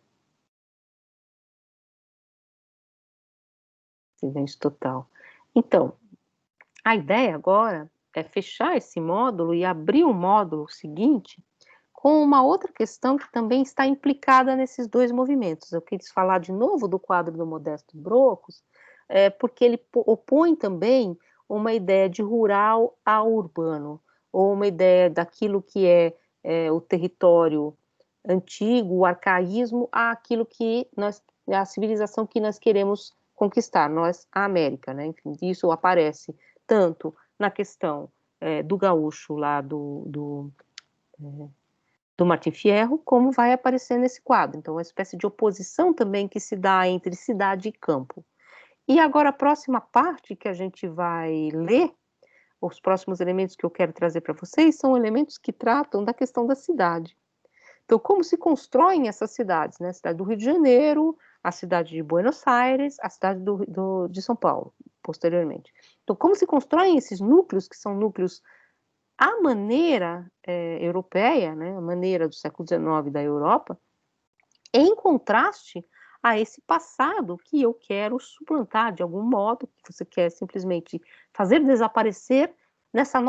Silêncio total. Então, a ideia agora é fechar esse módulo e abrir o módulo seguinte com uma outra questão que também está implicada nesses dois movimentos. Eu quis falar de novo do quadro do Modesto Brocos, porque ele opõe também uma ideia de rural a urbano, ou uma ideia daquilo que é o território antigo, o arcaísmo, àquilo que a civilização que nós queremos conquistar, nós, a América, né? Enfim, isso aparece tanto na questão do gaúcho lá do Martim Fierro, como vai aparecer nesse quadro. Então, uma espécie de oposição também que se dá entre cidade e campo. E agora, a próxima parte que a gente vai ler, os próximos elementos que eu quero trazer para vocês, são elementos que tratam da questão da cidade. Então, como se constroem essas cidades, né? A cidade do Rio de Janeiro, a cidade de Buenos Aires, a cidade de São Paulo, posteriormente. Então, como se constroem esses núcleos, que são núcleos à maneira europeia, né? A maneira do século XIX da Europa, em contraste a esse passado que eu quero suplantar de algum modo, que você quer simplesmente fazer desaparecer nessa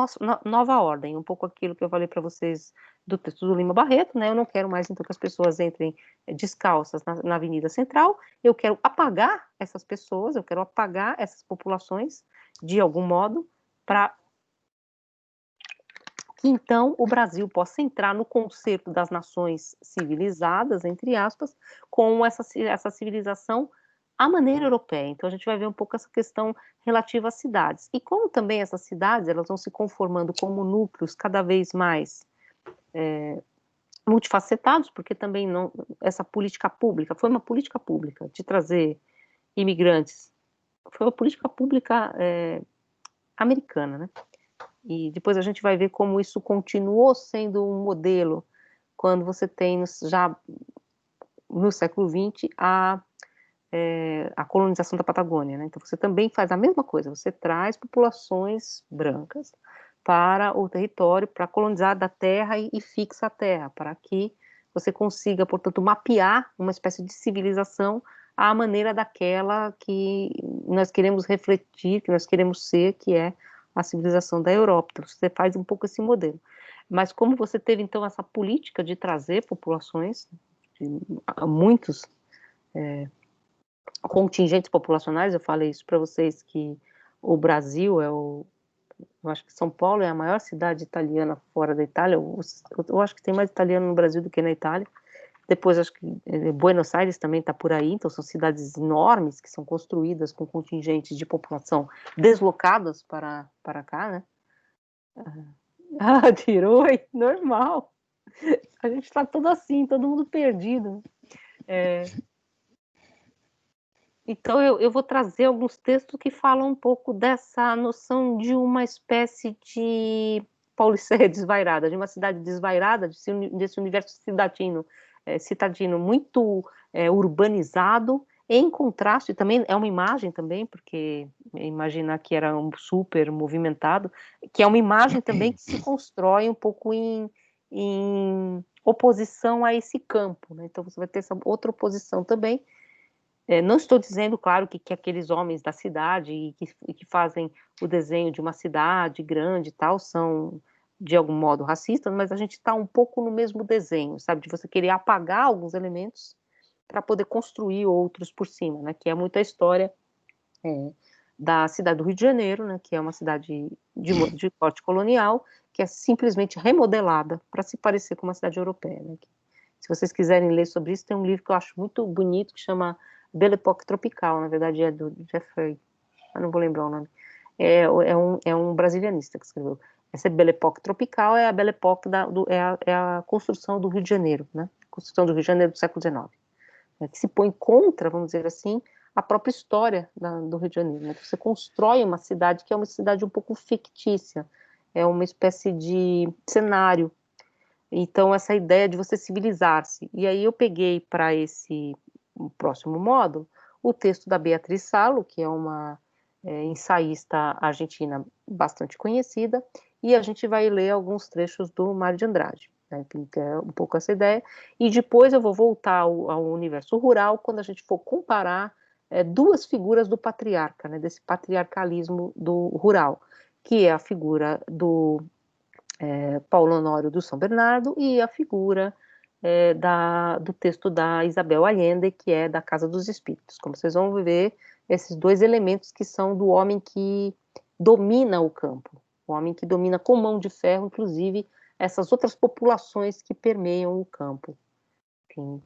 nova ordem, um pouco aquilo que eu falei para vocês do texto do Lima Barreto, né? Eu não quero mais então que as pessoas entrem descalças na Avenida Central, eu quero apagar essas pessoas, eu quero apagar essas populações de algum modo, para que então o Brasil possa entrar no concerto das nações civilizadas, entre aspas, com essa civilização à maneira europeia. Então a gente vai ver um pouco essa questão relativa às cidades. E como também essas cidades elas vão se conformando como núcleos cada vez mais multifacetados, porque também não, essa política pública foi uma política pública de trazer imigrantes, foi uma política pública americana, né? E depois a gente vai ver como isso continuou sendo um modelo quando você tem já no século XX a colonização da Patagônia, né? Então você também faz a mesma coisa, você traz populações brancas para o território, para colonizar da terra e fixa a terra, para que você consiga, portanto, mapear uma espécie de civilização à maneira daquela que nós queremos refletir, que nós queremos ser, que é a civilização da Europa. Então, você faz um pouco esse modelo. Mas como você teve, então, essa política de trazer populações, muitos contingentes populacionais, eu falei isso para vocês, que o Brasil eu acho que São Paulo é a maior cidade italiana fora da Itália, eu acho que tem mais italiano no Brasil do que na Itália. Depois acho que Buenos Aires também está por aí, então são cidades enormes que são construídas com contingentes de população deslocadas para cá, né? Tirou, normal. A gente está todo assim, todo mundo perdido. Então eu vou trazer alguns textos que falam um pouco dessa noção de uma espécie de Pauliceia desvairada, de uma cidade desvairada, desse universo citadino muito urbanizado, em contraste, também é uma imagem também, porque imaginar que era um super movimentado, que é uma imagem também que se constrói um pouco em oposição a esse campo, né? Então você vai ter essa outra oposição também. Não estou dizendo, claro, que aqueles homens da cidade e que fazem o desenho de uma cidade grande e tal são, de algum modo, racistas, mas a gente está um pouco no mesmo desenho, sabe? De você querer apagar alguns elementos para poder construir outros por cima, né? Que é muita história da cidade do Rio de Janeiro, né? Que é uma cidade de porte colonial, que é simplesmente remodelada para se parecer com uma cidade europeia, né? Se vocês quiserem ler sobre isso, tem um livro que eu acho muito bonito, que chama Belle Époque Tropical, na verdade é do Jeffrey, eu não vou lembrar o nome. é um brasilianista que escreveu. Essa Belle Époque tropical é a Belle Époque é a construção do Rio de Janeiro, né? Construção do Rio de Janeiro do século XIX, né? Que se põe contra, vamos dizer assim, a própria história do Rio de Janeiro, né? Você constrói uma cidade que é uma cidade um pouco fictícia, é uma espécie de cenário. Então, essa ideia de você civilizar-se. E aí eu peguei para esse próximo módulo o texto da Beatriz Salo, que é uma ensaísta argentina bastante conhecida, e a gente vai ler alguns trechos do Mário de Andrade, né, que é um pouco essa ideia, e depois eu vou voltar ao universo rural, quando a gente for comparar duas figuras do patriarca, né, desse patriarcalismo do rural, que é a figura do Paulo Honório do São Bernardo e a figura do texto da Isabel Allende, que é da Casa dos Espíritos. Como vocês vão ver, esses dois elementos que são do homem que domina o campo, o homem que domina com mão de ferro, inclusive, essas outras populações que permeiam o campo. Enfim,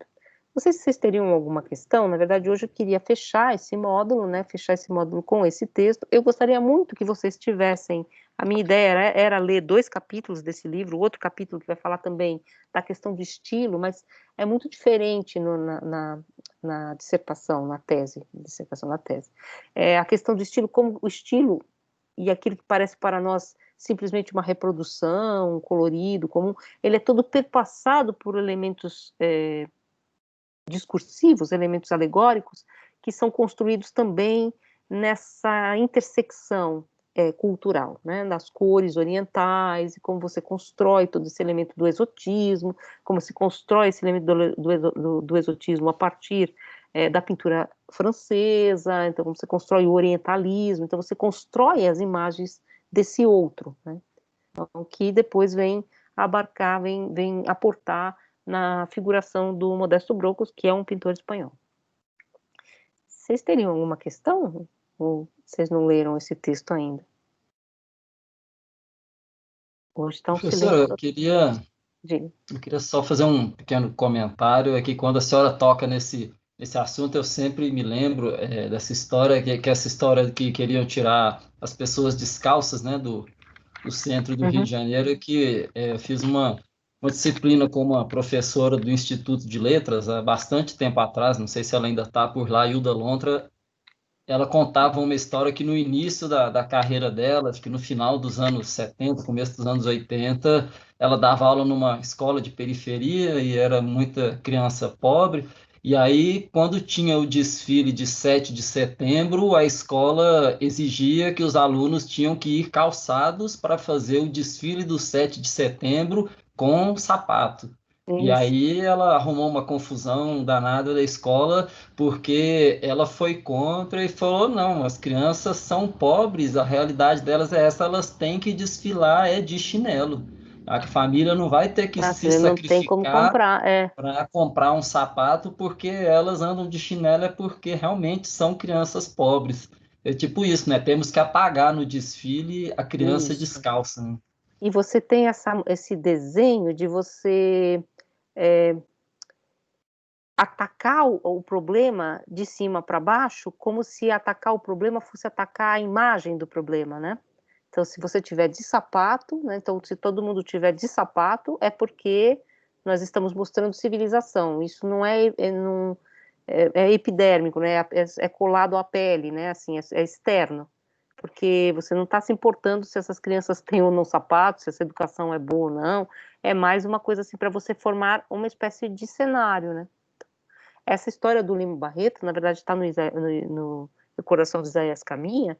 não sei se vocês teriam alguma questão. Na verdade, hoje eu queria fechar esse módulo, né? Fechar esse módulo com esse texto. Eu gostaria muito que vocês tivessem. A minha ideia era ler 2 capítulos desse livro, outro capítulo que vai falar também da questão do estilo, mas é muito diferente na dissertação, na tese. A questão do estilo, como o estilo e aquilo que parece para nós simplesmente uma reprodução, um colorido comum, ele é todo perpassado por elementos discursivos, elementos alegóricos, que são construídos também nessa intersecção cultural, né, das cores orientais, e como você constrói todo esse elemento do exotismo, como se constrói esse elemento do exotismo a partir da pintura francesa, então como você constrói o orientalismo, então você constrói as imagens desse outro, né, então, que depois vem abarcar, vem aportar na figuração do Modesto Brocos, que é um pintor espanhol. Vocês teriam alguma questão? Ou vocês não leram esse texto ainda? Hoje está um Professora, silêncio. eu queria só fazer um pequeno comentário. É que quando a senhora toca nesse assunto, eu sempre me lembro dessa história, que é essa história que queriam tirar as pessoas descalças, né, do centro do Rio de Janeiro, que eu fiz uma disciplina com uma professora do Instituto de Letras há bastante tempo atrás, não sei se ela ainda está por lá, Hilda Lontra. Ela contava uma história que no início da carreira dela, acho que no final dos anos 70, começo dos anos 80, ela dava aula numa escola de periferia e era muita criança pobre. E aí, quando tinha o desfile de 7 de setembro, a escola exigia que os alunos tinham que ir calçados para fazer o desfile do 7 de setembro com sapato. E Isso. aí ela arrumou uma confusão danada da escola, porque ela foi contra e falou: não, as crianças são pobres, a realidade delas é essa, elas têm que desfilar de chinelo. A família não vai ter que se Não tem como sacrificar comprar, para comprar um sapato porque elas andam de chinelo, é porque realmente são crianças pobres. É tipo isso, né? Temos que apagar no desfile a criança isso. descalça, né? E você tem esse desenho de você atacar o problema de cima para baixo, como se atacar o problema fosse atacar a imagem do problema, né? Então, se você tiver de sapato, né? Então, se todo mundo tiver de sapato, é porque nós estamos mostrando civilização. Isso não é epidérmico, né? É colado à pele, né? Assim, é externo, porque você não está se importando se essas crianças têm ou não sapato, se essa educação é boa ou não. É mais uma coisa assim para você formar uma espécie de cenário, né? Essa história do Lima Barreto, na verdade, está no Coração de Isaías Caminha,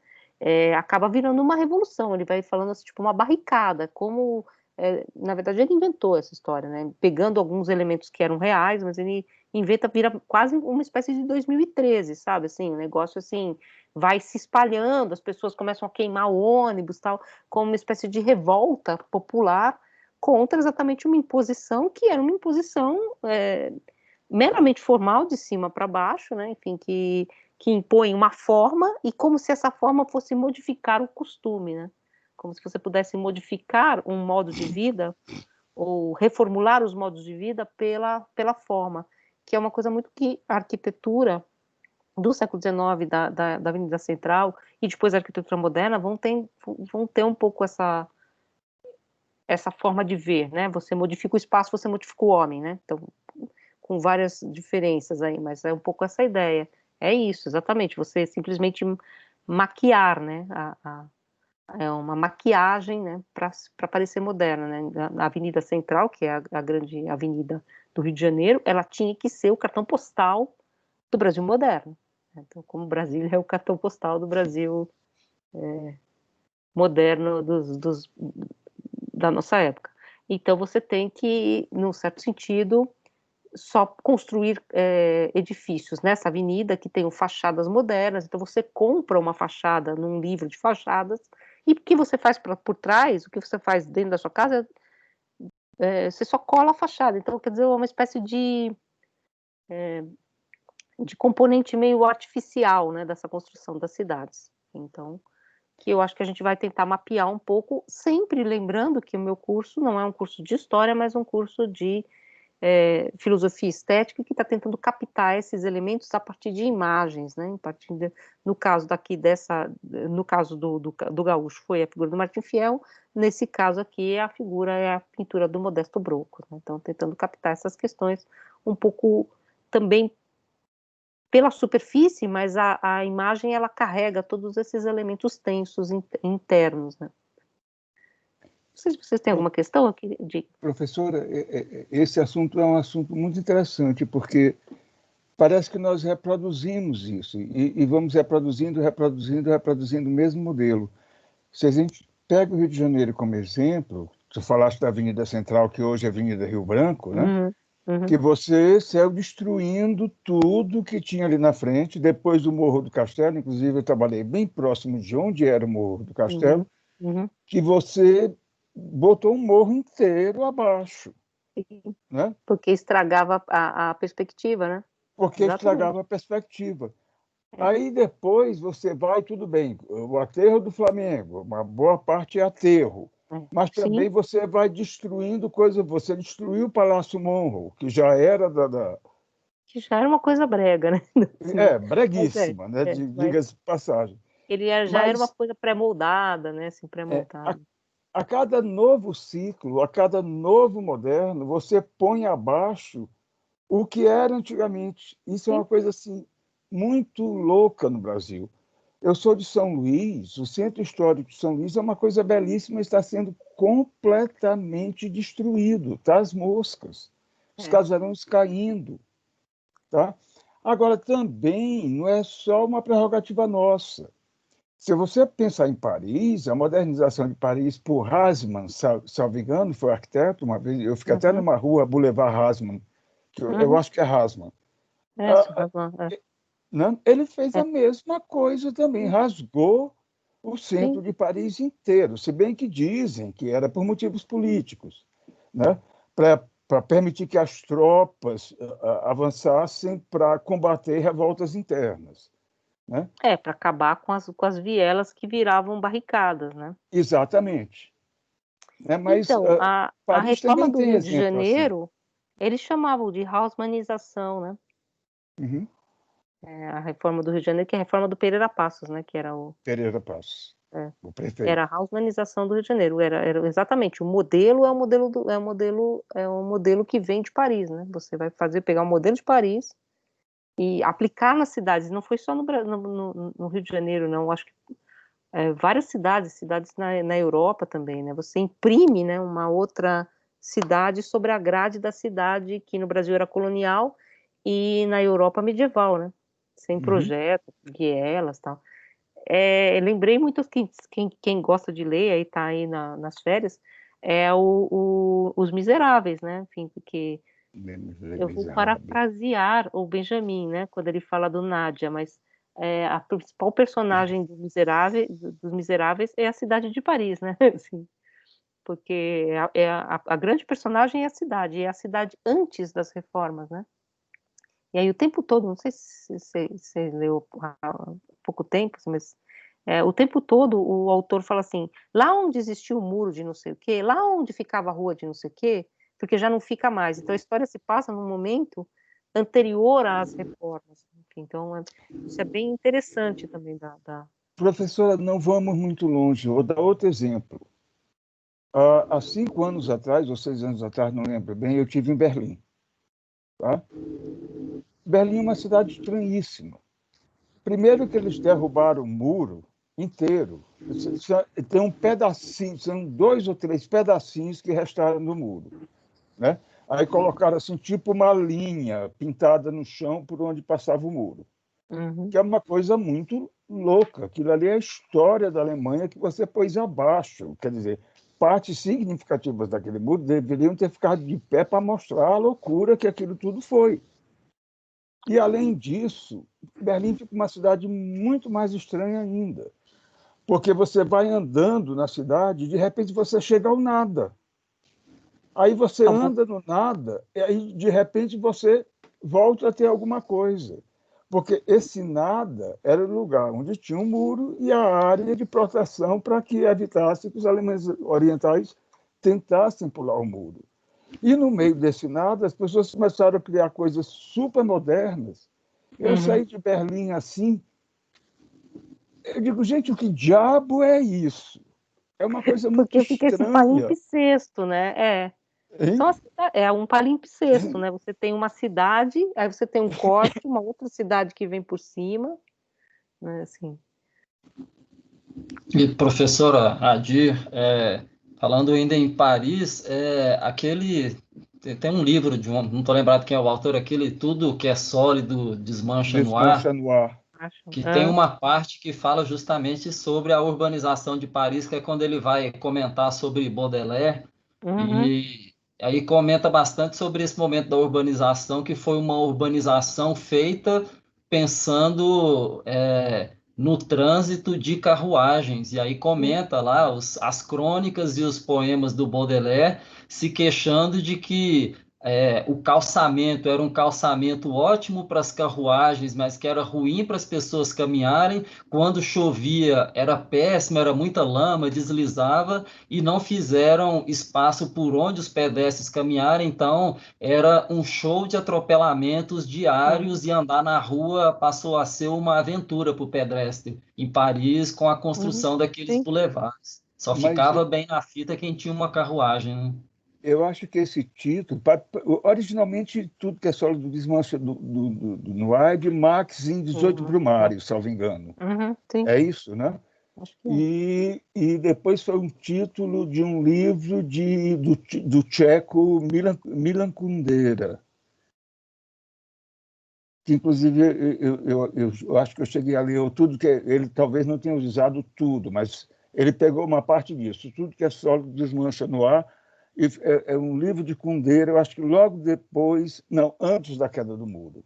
acaba virando uma revolução. Ele vai falando assim, tipo, uma barricada, como, na verdade, ele inventou essa história, né? Pegando alguns elementos que eram reais, mas ele vira quase uma espécie de 2013, sabe? Assim, o negócio assim vai se espalhando, as pessoas começam a queimar o ônibus, tal, como uma espécie de revolta popular contra exatamente uma imposição que era uma imposição meramente formal, de cima para baixo, né? Enfim, que impõe uma forma, e como se essa forma fosse modificar o costume, né? Como se você pudesse modificar um modo de vida ou reformular os modos de vida pela forma, que é uma coisa muito que a arquitetura do século XIX, da Avenida Central, e depois a arquitetura moderna, vão ter um pouco essa forma de ver, né? Você modifica o espaço, você modifica o homem, né? Então, com várias diferenças aí, mas é um pouco essa ideia. É isso, exatamente, você simplesmente maquiar, né? É uma maquiagem, né, para parecer moderna, né? A Avenida Central, que é a grande avenida do Rio de Janeiro, ela tinha que ser o cartão postal do Brasil moderno. Então, como Brasília é o cartão postal do Brasil moderno da nossa época. Então, você tem que, num certo sentido, só construir edifícios nessa avenida que tenham fachadas modernas. Então, você compra uma fachada num livro de fachadas, e o que você faz por trás, o que você faz dentro da sua casa, você só cola a fachada. Então, quer dizer, é uma espécie de componente meio artificial, né, dessa construção das cidades. Então, que eu acho que a gente vai tentar mapear um pouco, sempre lembrando que o meu curso não é um curso de história, mas um curso de filosofia estética, que está tentando captar esses elementos a partir de imagens, né? No caso no caso do Gaúcho foi a figura do Martim Fiel, nesse caso aqui é a pintura do Modesto Broco, né? Então tentando captar essas questões um pouco também pela superfície, mas a imagem ela carrega todos esses elementos tensos internos, né? Não sei se vocês têm alguma questão aqui de... Professora, esse assunto é um assunto muito interessante, porque parece que nós reproduzimos isso, e vamos reproduzindo o mesmo modelo. Se a gente pega o Rio de Janeiro como exemplo, tu falaste da Avenida Central, que hoje é Avenida Rio Branco, né? Que você saiu destruindo tudo que tinha ali na frente, depois do Morro do Castelo, inclusive eu trabalhei bem próximo de onde era o Morro do Castelo, que você botou um morro inteiro abaixo, né? Porque estragava a perspectiva, né? Porque Exatamente. estragava a perspectiva. Aí depois você vai, tudo bem, o aterro do Flamengo, uma boa parte é aterro, mas também Sim. você vai destruindo coisas, você destruiu o Palácio Monroe, que já era Que já era uma coisa brega, né? breguíssima, né? Mas Diga-se de passagem. ele já era uma Mas coisa pré-moldada, né? Assim, é, pré-montada. a cada novo ciclo, a cada novo moderno, você põe abaixo o que era antigamente. Isso é Sim. uma coisa assim muito louca no Brasil. Eu sou de São Luís, o Centro Histórico de São Luís é uma coisa belíssima, está sendo completamente destruído, tá? As moscas, os casarões caindo, tá? Agora, também não é só uma prerrogativa nossa. Se você pensar em Paris, a modernização de Paris por Haussmann, salvo engano, foi arquiteto, uma vez, eu fiquei até numa rua, Boulevard Haussmann, que eu acho que é Haussmann. Né? Ele fez a mesma coisa também, rasgou o centro de Paris inteiro, se bem que dizem que era por motivos políticos, né? Para permitir que as tropas avançassem para combater revoltas internas. Né? Para acabar com as vielas que viravam barricadas, né? Exatamente. Né? Mas Então, a Paris reforma também do tem Rio de exemplo assim. Janeiro, eles chamavam de haussmannização, né? Uhum. A reforma do Rio de Janeiro, que é a reforma do Pereira Passos, né? Que era Pereira Passos, o prefeito. era a haussmannização do Rio de Janeiro. Era exatamente o modelo é um modelo que vem de Paris, né? Você vai pegar o modelo de Paris e aplicar nas cidades. Não foi só no Rio de Janeiro, não. Acho que várias cidades na Europa também, né? Você imprime, né, uma outra cidade sobre a grade da cidade que no Brasil era colonial e na Europa medieval, né? Sem projeto, vielas, tal. Lembrei muito quem gosta de ler, aí tá aí nas férias, Os Miseráveis, né? Enfim, porque eu vou parafrasear o Benjamin, né? Quando ele fala do Nádia, mas a principal personagem dos Miseráveis é a cidade de Paris, né? Assim, porque a grande personagem é a cidade antes das reformas, né? E aí o tempo todo, não sei se você leu há pouco tempo, mas o tempo todo o autor fala assim, lá onde existia o muro de não sei o quê, lá onde ficava a rua de não sei o quê, porque já não fica mais. Então a história se passa num momento anterior às reformas. Enfim, então, isso é bem interessante também Professora, não vamos muito longe. Vou dar outro exemplo. Há 5 anos atrás, ou 6 anos atrás, não lembro bem, eu estive em Berlim. Tá? Berlim é uma cidade estranhíssima. Primeiro que eles derrubaram o muro inteiro. Tem um pedacinho, são 2 ou 3 pedacinhos que restaram do muro. Né? Aí colocaram assim, tipo uma linha pintada no chão por onde passava o muro. Que é uma coisa muito louca. Aquilo ali é a história da Alemanha que você pôs abaixo. Quer dizer, partes significativas daquele muro deveriam ter ficado de pé para mostrar a loucura que aquilo tudo foi. E, além disso, Berlim fica uma cidade muito mais estranha ainda. Porque você vai andando na cidade e, de repente, você chega ao nada. Aí você anda no nada e aí, de repente, você volta a ter alguma coisa. Porque esse nada era o lugar onde tinha um muro e a área de proteção para que evitasse que os alemães orientais tentassem pular o muro. E, no meio desse nada, as pessoas começaram a criar coisas super modernas. Eu saí de Berlim assim, eu digo, gente, o que diabo é isso? É uma coisa muito porque fica esse estranha. palimpsesto, né? É um palimpsesto, né? Você tem uma cidade, aí você tem um corte, uma outra cidade que vem por cima, né? Assim. E professora Adir, falando ainda em Paris, tem um livro não estou lembrado quem é o autor, aquele Tudo que é Sólido Desmancha no Ar, Desmancha no ar. que tem uma parte que fala justamente sobre a urbanização de Paris, que é quando ele vai comentar sobre Baudelaire, e aí comenta bastante sobre esse momento da urbanização, que foi uma urbanização feita pensando no trânsito de carruagens, e aí comenta lá as crônicas e os poemas do Baudelaire se queixando de que o calçamento era um calçamento ótimo para as carruagens, mas que era ruim para as pessoas caminharem. Quando chovia, era péssimo, era muita lama, deslizava, e não fizeram espaço por onde os pedestres caminharem. Então, era um show de atropelamentos diários e andar na rua passou a ser uma aventura para o pedestre em Paris com a construção daqueles boulevards. Só ficava bem na fita quem tinha uma carruagem, né? Eu acho que esse título, originalmente, Tudo que é Sólido Desmancha no Ar, é de Max em 18 Brumário, salvo engano. É isso, né? Acho que E depois foi um título de um livro do tcheco Milan Kundera, que, inclusive, eu acho que eu cheguei a ler tudo, que ele talvez não tenha usado tudo, mas ele pegou uma parte disso. Tudo que é sólido desmancha no ar. É um livro de Kundera, eu acho que logo depois, não, antes da queda do muro.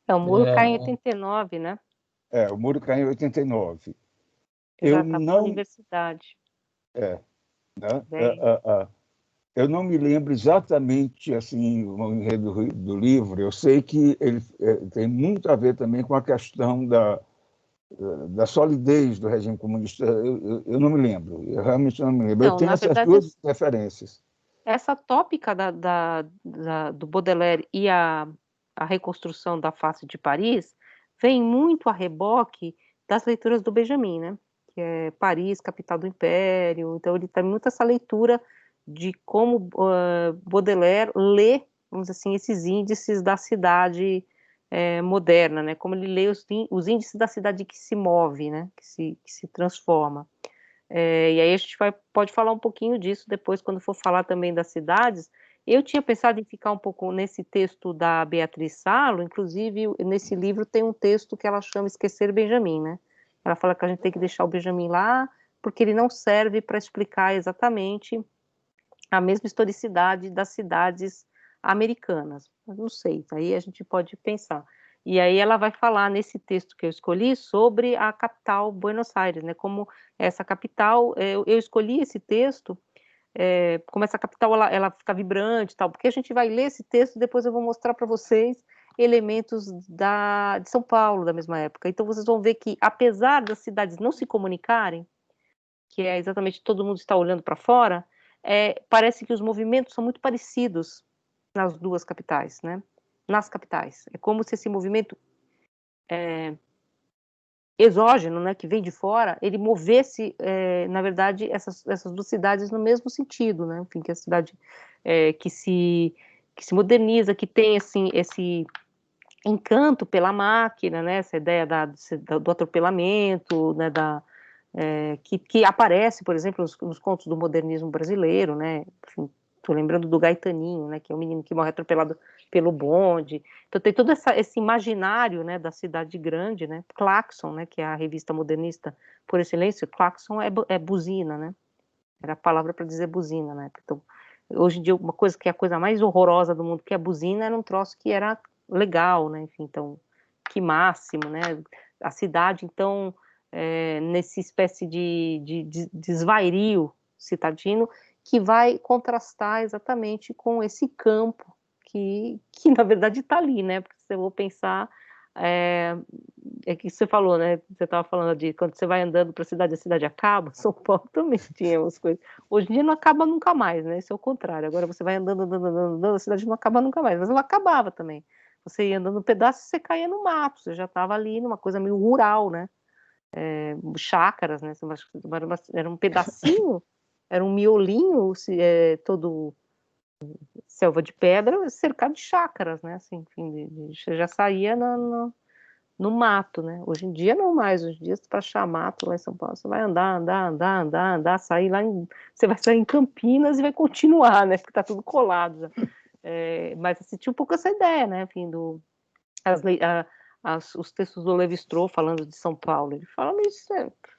O muro cai em 89, né? O muro cai em 89. Eu já estava na universidade. Né? Eu não me lembro exatamente assim, o enredo do livro. Eu sei que ele tem muito a ver também com a questão da solidez do regime comunista. Eu não me lembro, eu realmente não me lembro. Eu tenho essas duas referências. Essa tópica do Baudelaire e a reconstrução da face de Paris vem muito a reboque das leituras do Benjamin, né? Que é Paris, capital do império. Então, ele tem muito essa leitura de como Baudelaire lê, vamos dizer assim, esses índices da cidade moderna, né? Como ele lê os índices da cidade que se move, né? Que se transforma. E aí a gente pode falar um pouquinho disso depois, quando for falar também das cidades. Eu tinha pensado em ficar um pouco nesse texto da Beatriz Salo, inclusive nesse livro tem um texto que ela chama Esquecer Benjamin, né? Ela fala que a gente tem que deixar o Benjamin lá, porque ele não serve para explicar exatamente a mesma historicidade das cidades americanas. Mas não sei, aí a gente pode pensar. E aí ela vai falar nesse texto que eu escolhi sobre a capital Buenos Aires, né? Como essa capital, eu escolhi esse texto, como essa capital ela fica vibrante, tal, porque a gente vai ler esse texto e depois eu vou mostrar para vocês elementos de São Paulo da mesma época. Então vocês vão ver que apesar das cidades não se comunicarem, que é exatamente todo mundo está olhando para fora, parece que os movimentos são muito parecidos. nas duas capitais, né? Nas capitais. É como se esse movimento exógeno, né, que vem de fora, ele movesse, na verdade, essas duas cidades no mesmo sentido, né? Enfim, que a cidade que se moderniza, que tem esse encanto pela máquina, né? Essa ideia do atropelamento, né? Que aparece, por exemplo, nos contos do modernismo brasileiro, né? Enfim, tô lembrando do Gaetaninho, né? Que é o menino que morre atropelado pelo bonde. Então tem todo esse imaginário, né? Da cidade grande, né? Claxon, né? Que é a revista modernista por excelência. Claxon é buzina, né? Era a palavra para dizer buzina, né? Então, hoje em dia, uma coisa que é a coisa mais horrorosa do mundo, que é a buzina, era um troço que era legal, né? Enfim, então, que máximo, né? A cidade, então, nessa espécie de desvario citadino, que vai contrastar exatamente com esse campo que na verdade está ali, né? Porque se eu vou pensar, que você falou, né? Você estava falando de quando você vai andando para a cidade acaba. São Paulo também tinha umas coisas. Hoje em dia não acaba nunca mais, né? Isso é o contrário. Agora você vai andando, a cidade não acaba nunca mais, mas ela acabava também. Você ia andando um pedaço, você caía no mato, você já estava ali numa coisa meio rural, né? Chácaras, né? Era um pedacinho, era um miolinho, todo selva de pedra, cercado de chácaras, né? Assim, enfim, você já saía no mato, né? Hoje em dia não mais, hoje em dia para achar mato lá em São Paulo, você vai andar, sair você vai sair em Campinas e vai continuar, né? Porque tá tudo colado já. Mas assim, tinha um pouco essa ideia, né? Enfim, os textos do Levi-Strauss falando de São Paulo, ele fala, mas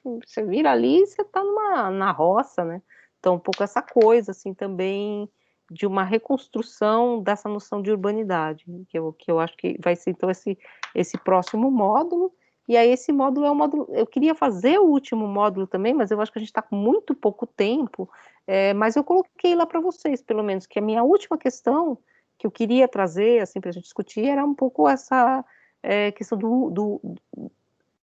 você vira ali e você tá na roça, né? Então, um pouco essa coisa, assim, também de uma reconstrução dessa noção de urbanidade, que eu acho que vai ser, então, esse próximo módulo. E aí esse módulo é um módulo, eu queria fazer o último módulo também, mas eu acho que a gente está com muito pouco tempo, mas eu coloquei lá para vocês, pelo menos, que a minha última questão que eu queria trazer, assim, para a gente discutir, era um pouco essa questão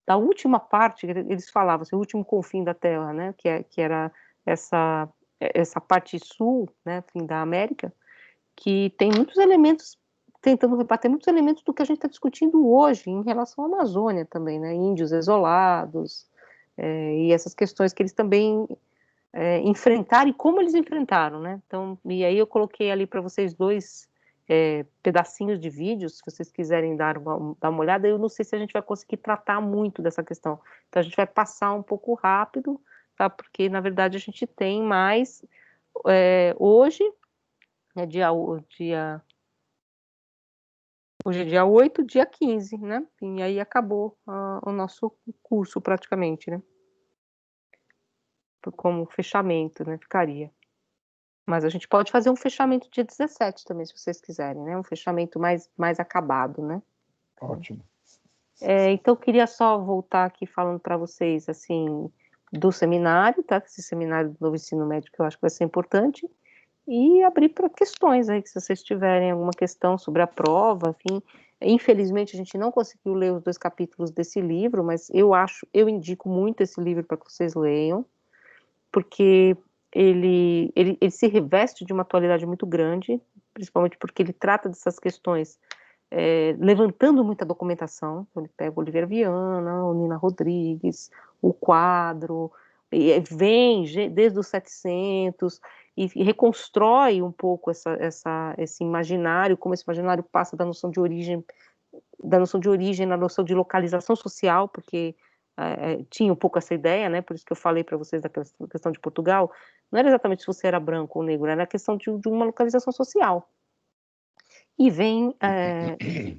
da última parte, eles falavam, assim, o último confim da Terra, né, que era essa parte sul, né, enfim, da América, que tem muitos elementos, tentando rebater muitos elementos do que a gente está discutindo hoje em relação à Amazônia também, né, índios isolados, e essas questões que eles também enfrentaram e como eles enfrentaram, né, então, e aí eu coloquei ali para vocês dois pedacinhos de vídeos, se vocês quiserem dar uma olhada. Eu não sei se a gente vai conseguir tratar muito dessa questão, então a gente vai passar um pouco rápido, tá? Porque na verdade a gente tem mais hoje, hoje é dia 8, dia 15, né? E aí acabou o nosso curso praticamente, né? Como fechamento, né? Ficaria. Mas a gente pode fazer um fechamento dia 17 também, se vocês quiserem, né? Um fechamento mais acabado, né? Ótimo. Então, eu queria só voltar aqui falando para vocês, assim, do seminário, tá? Esse seminário do novo ensino médio que eu acho que vai ser importante, e abrir para questões aí, se vocês tiverem alguma questão sobre a prova, enfim. Infelizmente, a gente não conseguiu ler os 2 capítulos desse livro, mas eu indico muito esse livro para que vocês leiam, porque ele se reveste de uma atualidade muito grande, principalmente porque ele trata dessas questões levantando muita documentação. Ele pega o Oliveira Viana, o Nina Rodrigues, o quadro, vem desde os 700 e reconstrói um pouco esse imaginário, como esse imaginário passa da noção de origem na noção de localização social, porque tinha um pouco essa ideia, né? Por isso que eu falei para vocês da questão de Portugal, não era exatamente se você era branco ou negro, era a questão de uma localização social. E vem,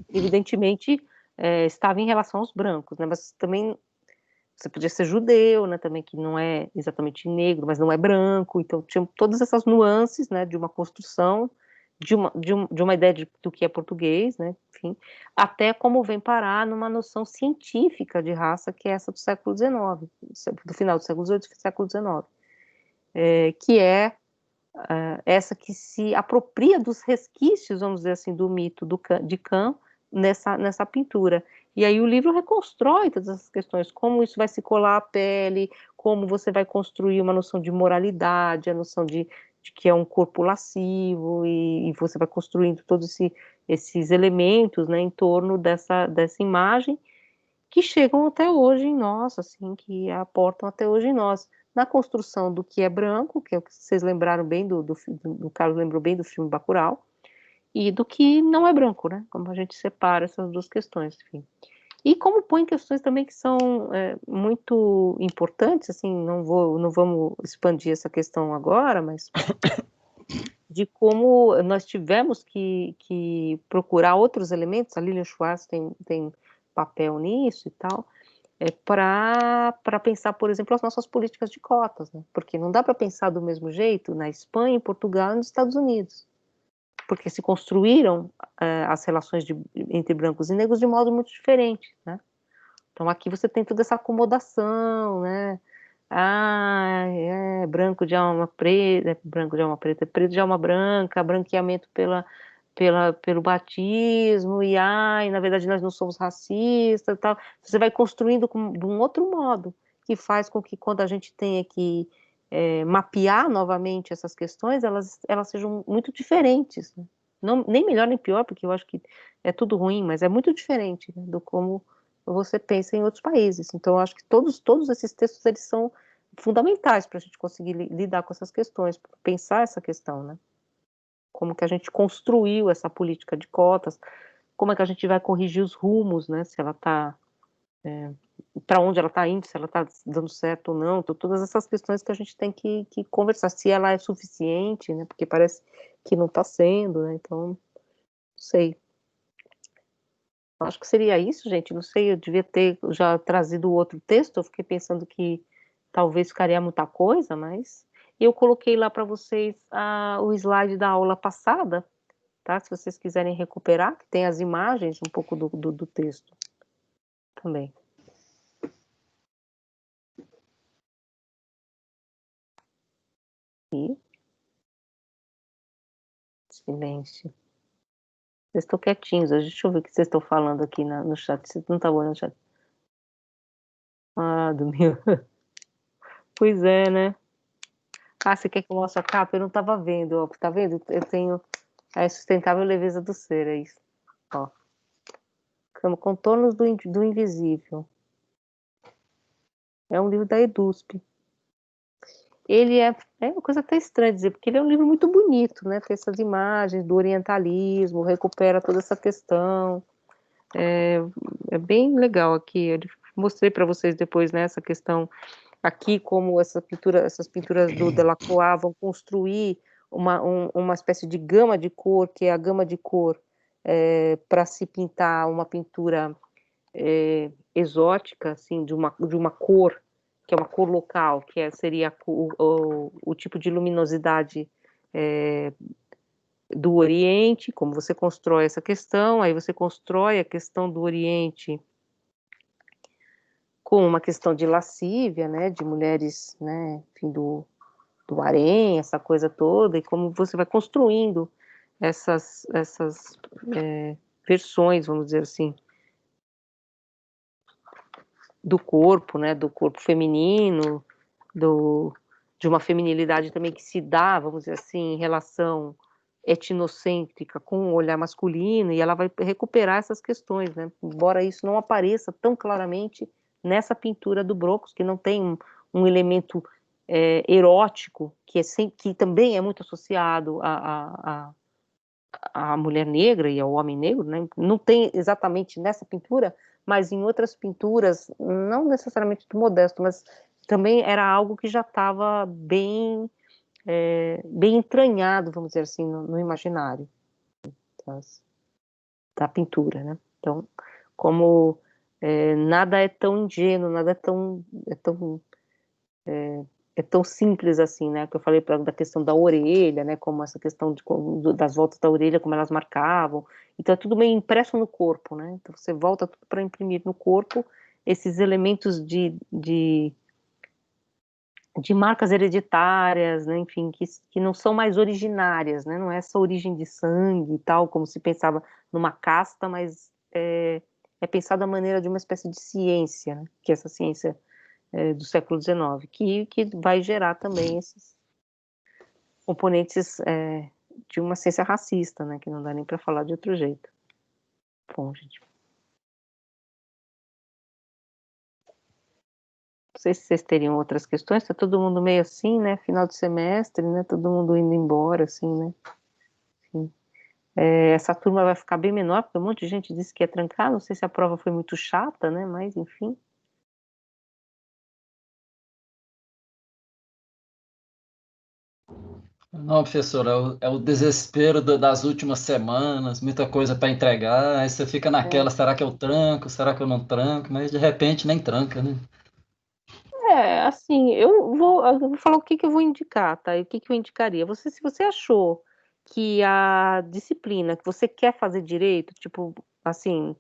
evidentemente, estava em relação aos brancos, né? Mas também você podia ser judeu, né? Também que não é exatamente negro, mas não é branco. Então tinha todas essas nuances, né? De uma construção de uma ideia do que é português, né? Enfim, até como vem parar numa noção científica de raça que é essa do século XIX, do final do século XVIII, século XIX, que é essa que se apropria dos resquícios, vamos dizer assim, do mito de Cã nessa pintura. E aí o livro reconstrói todas essas questões, como isso vai se colar à pele, como você vai construir uma noção de moralidade, a noção de de que é um corpo lascivo, e você vai construindo todos esses elementos, né, em torno dessa imagem, que chegam até hoje em nós, assim, que aportam até hoje em nós. Na construção do que é branco, que é o que vocês lembraram bem, do Carlos lembrou bem do filme Bacurau, e do que não é branco, né? Como a gente separa essas duas questões, enfim. E como põe questões também que são muito importantes, assim, não vamos expandir essa questão agora, mas de como nós tivemos que procurar outros elementos, a Lilian Schwartz tem papel nisso e tal, para pensar, por exemplo, as nossas políticas de cotas, né? Porque não dá para pensar do mesmo jeito na Espanha, em Portugal e nos Estados Unidos, porque se construíram as relações entre brancos e negros de modo muito diferente, né? Então aqui você tem toda essa acomodação, né? Branco de alma preta, preto de alma branca, branqueamento pelo batismo, e na verdade nós não somos racistas e tal. Você vai construindo de um outro modo, que faz com que quando a gente tenha que mapear novamente essas questões, elas sejam muito diferentes, né? Não, nem melhor nem pior, porque eu acho que é tudo ruim, mas é muito diferente, né, do como você pensa em outros países. Então eu acho que todos esses textos, eles são fundamentais para a gente conseguir lidar com essas questões, pensar essa questão, né? Como que a gente construiu essa política de cotas, como é que a gente vai corrigir os rumos, né? Se ela está para onde ela está indo, se ela está dando certo ou não, todas essas questões que a gente tem que conversar, se ela é suficiente, né? Porque parece que não está sendo, né? Então, não sei. Acho que seria isso, gente. Não sei, eu devia ter já trazido outro texto. Eu fiquei pensando que talvez ficaria muita coisa, mas eu coloquei lá para vocês o slide da aula passada, tá? Se vocês quiserem recuperar, que tem as imagens, um pouco do texto também. E silêncio. Vocês estão quietinhos. Deixa eu ver o que vocês estão falando aqui no chat. Vocês não estão olhando no chat. Do meu. Pois é, né? Você quer que eu mostre a capa? Eu não estava vendo, ó. Tá vendo? Eu tenho a Sustentável Leveza do Ser, é isso. Ó. Contornos do Invisível. É um livro da EDUSP. Ele é uma coisa até estranha dizer, porque ele é um livro muito bonito, né? Tem essas imagens do orientalismo, recupera toda essa questão. É bem legal aqui. Eu mostrei para vocês depois, né, essa questão aqui, como essas pinturas do Delacroix vão construir uma espécie de gama de cor, que é a gama de cor para se pintar uma pintura exótica, assim, de uma cor, que é uma cor local, que seria o tipo de luminosidade do Oriente, como você constrói essa questão, aí você constrói a questão do Oriente com uma questão de lascívia, né, de mulheres, né, enfim, do harém, essa coisa toda, e como você vai construindo essas versões, vamos dizer assim, do corpo, né, do corpo feminino, de uma feminilidade também que se dá, vamos dizer assim, em relação etnocêntrica com o olhar masculino, e ela vai recuperar essas questões, né, embora isso não apareça tão claramente nessa pintura do Brocos, que não tem um elemento erótico, que também é muito associado à mulher negra e ao homem negro, né? Não tem exatamente nessa pintura, mas em outras pinturas, não necessariamente do Modesto, mas também era algo que já estava bem entranhado, vamos dizer assim, no imaginário da pintura, né? Então, como nada é tão ingênuo, nada é tão simples assim, né? Que eu falei da questão da orelha, né? Como essa questão das voltas da orelha, como elas marcavam. Então é tudo meio impresso no corpo, né? Então você volta tudo para imprimir no corpo esses elementos de marcas hereditárias, né? Enfim, que não são mais originárias, né? Não é essa origem de sangue e tal, como se pensava numa casta, mas é pensado a maneira de uma espécie de ciência, né? Que é essa ciência do século XIX, que vai gerar também oponentes de uma ciência racista, né, que não dá nem para falar de outro jeito. Bom, gente. Não sei se vocês teriam outras questões, tá todo mundo meio assim, né, final de semestre, né, todo mundo indo embora, assim, né. Enfim. Essa turma vai ficar bem menor, porque um monte de gente disse que ia trancar, não sei se a prova foi muito chata, né, mas enfim. Não, professor, é o desespero das últimas semanas, muita coisa para entregar, aí você fica naquela, será que eu tranco, será que eu não tranco, mas de repente nem tranca, né? Assim, eu vou falar o que que eu vou indicar, tá? E o que que eu indicaria. Se você achou que a disciplina que você quer fazer direito, tipo, assim,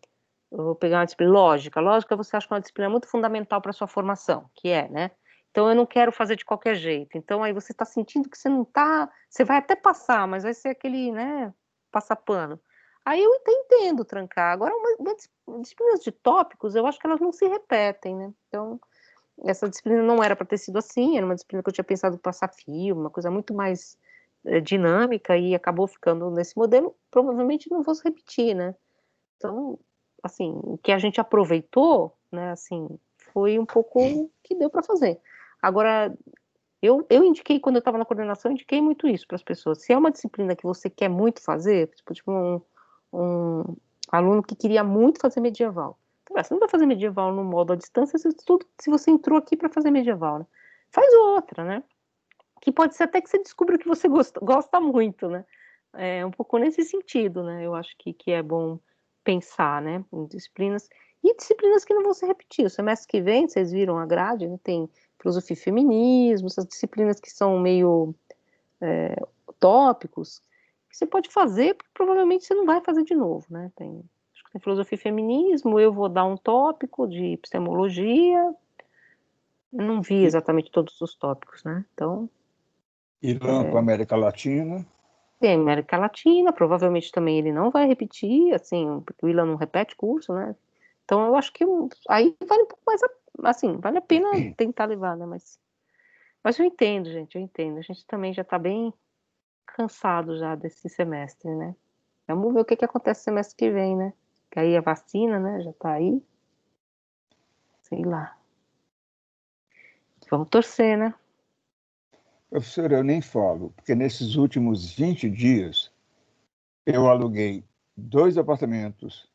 eu vou pegar uma disciplina lógica você acha que é uma disciplina muito fundamental para sua formação, que é, né? Então eu não quero fazer de qualquer jeito. Então aí você está sentindo que você não tá, você vai até passar, mas vai ser aquele, né, passar pano. Aí eu até entendo trancar. Agora, disciplinas de tópicos, eu acho que elas não se repetem, né? Então, essa disciplina não era para ter sido assim, era uma disciplina que eu tinha pensado em passar filme, uma coisa muito mais dinâmica, e acabou ficando nesse modelo, provavelmente não vou repetir, né? Então, assim, o que a gente aproveitou, né, assim, foi um pouco o que deu para fazer. Agora, eu indiquei, quando eu estava na coordenação, eu indiquei muito isso para as pessoas. Se é uma disciplina que você quer muito fazer, tipo um aluno que queria muito fazer medieval. Então, você não vai fazer medieval no modo à distância se você entrou aqui para fazer medieval, né? Faz outra, né? Que pode ser até que você descubra que você gosta muito, né? É um pouco nesse sentido, né? Eu acho que é bom pensar, né? Em disciplinas. E disciplinas que não vão se repetir. O semestre que vem, vocês viram a grade, né? Tem filosofia e feminismo, essas disciplinas que são meio tópicos, que você pode fazer, porque provavelmente você não vai fazer de novo, né? Acho que tem filosofia e feminismo, eu vou dar um tópico de epistemologia. Eu não vi exatamente todos os tópicos, né? Então, Irã com a América Latina. tem América Latina, provavelmente também ele não vai repetir, assim, porque o Willa não repete curso, né? Então eu acho que aí vale um pouco mais, assim, vale a pena tentar levar, né? Mas eu entendo, gente, eu entendo. A gente também já tá bem cansado já desse semestre, né? Vamos ver o que que acontece semestre que vem, né? Que aí a vacina, né, já tá aí. Sei lá. Vamos torcer, né? Professor, eu nem falo, porque nesses últimos 20 dias eu aluguei 2 apartamentos,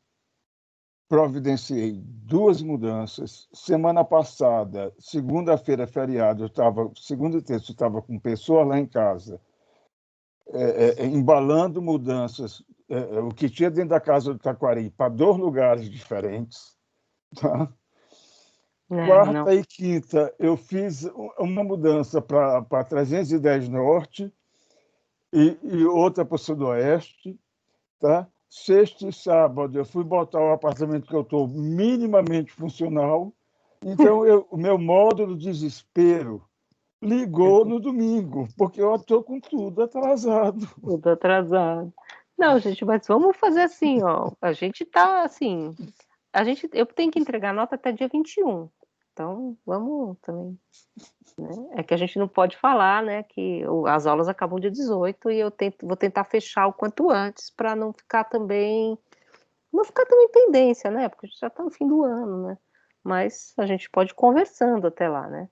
providenciei 2 mudanças. Semana passada, segunda-feira, feriado, segunda e terça, eu estava com pessoas lá em casa, embalando mudanças, o que tinha dentro da casa do Taquari, para 2 lugares diferentes. Tá? Não. Quarta e quinta, eu fiz uma mudança para 310 Norte e outra para o Sudoeste. Tá? Sexta e sábado, eu fui botar o apartamento que eu estou minimamente funcional. Então, o meu módulo de desespero ligou no domingo, porque eu estou com tudo atrasado. Tudo atrasado. Não, gente, mas vamos fazer assim, ó. A gente tá assim. Eu tenho que entregar a nota até dia 21. Então, vamos também. É que a gente não pode falar, né? Que as aulas acabam dia 18 e vou tentar fechar o quanto antes para não ficar também. Não ficar também pendência, né? Porque a gente já está no fim do ano, né? Mas a gente pode ir conversando até lá, né?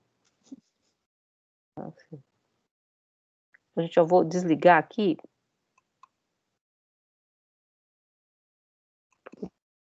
Assim. Gente, eu vou desligar aqui.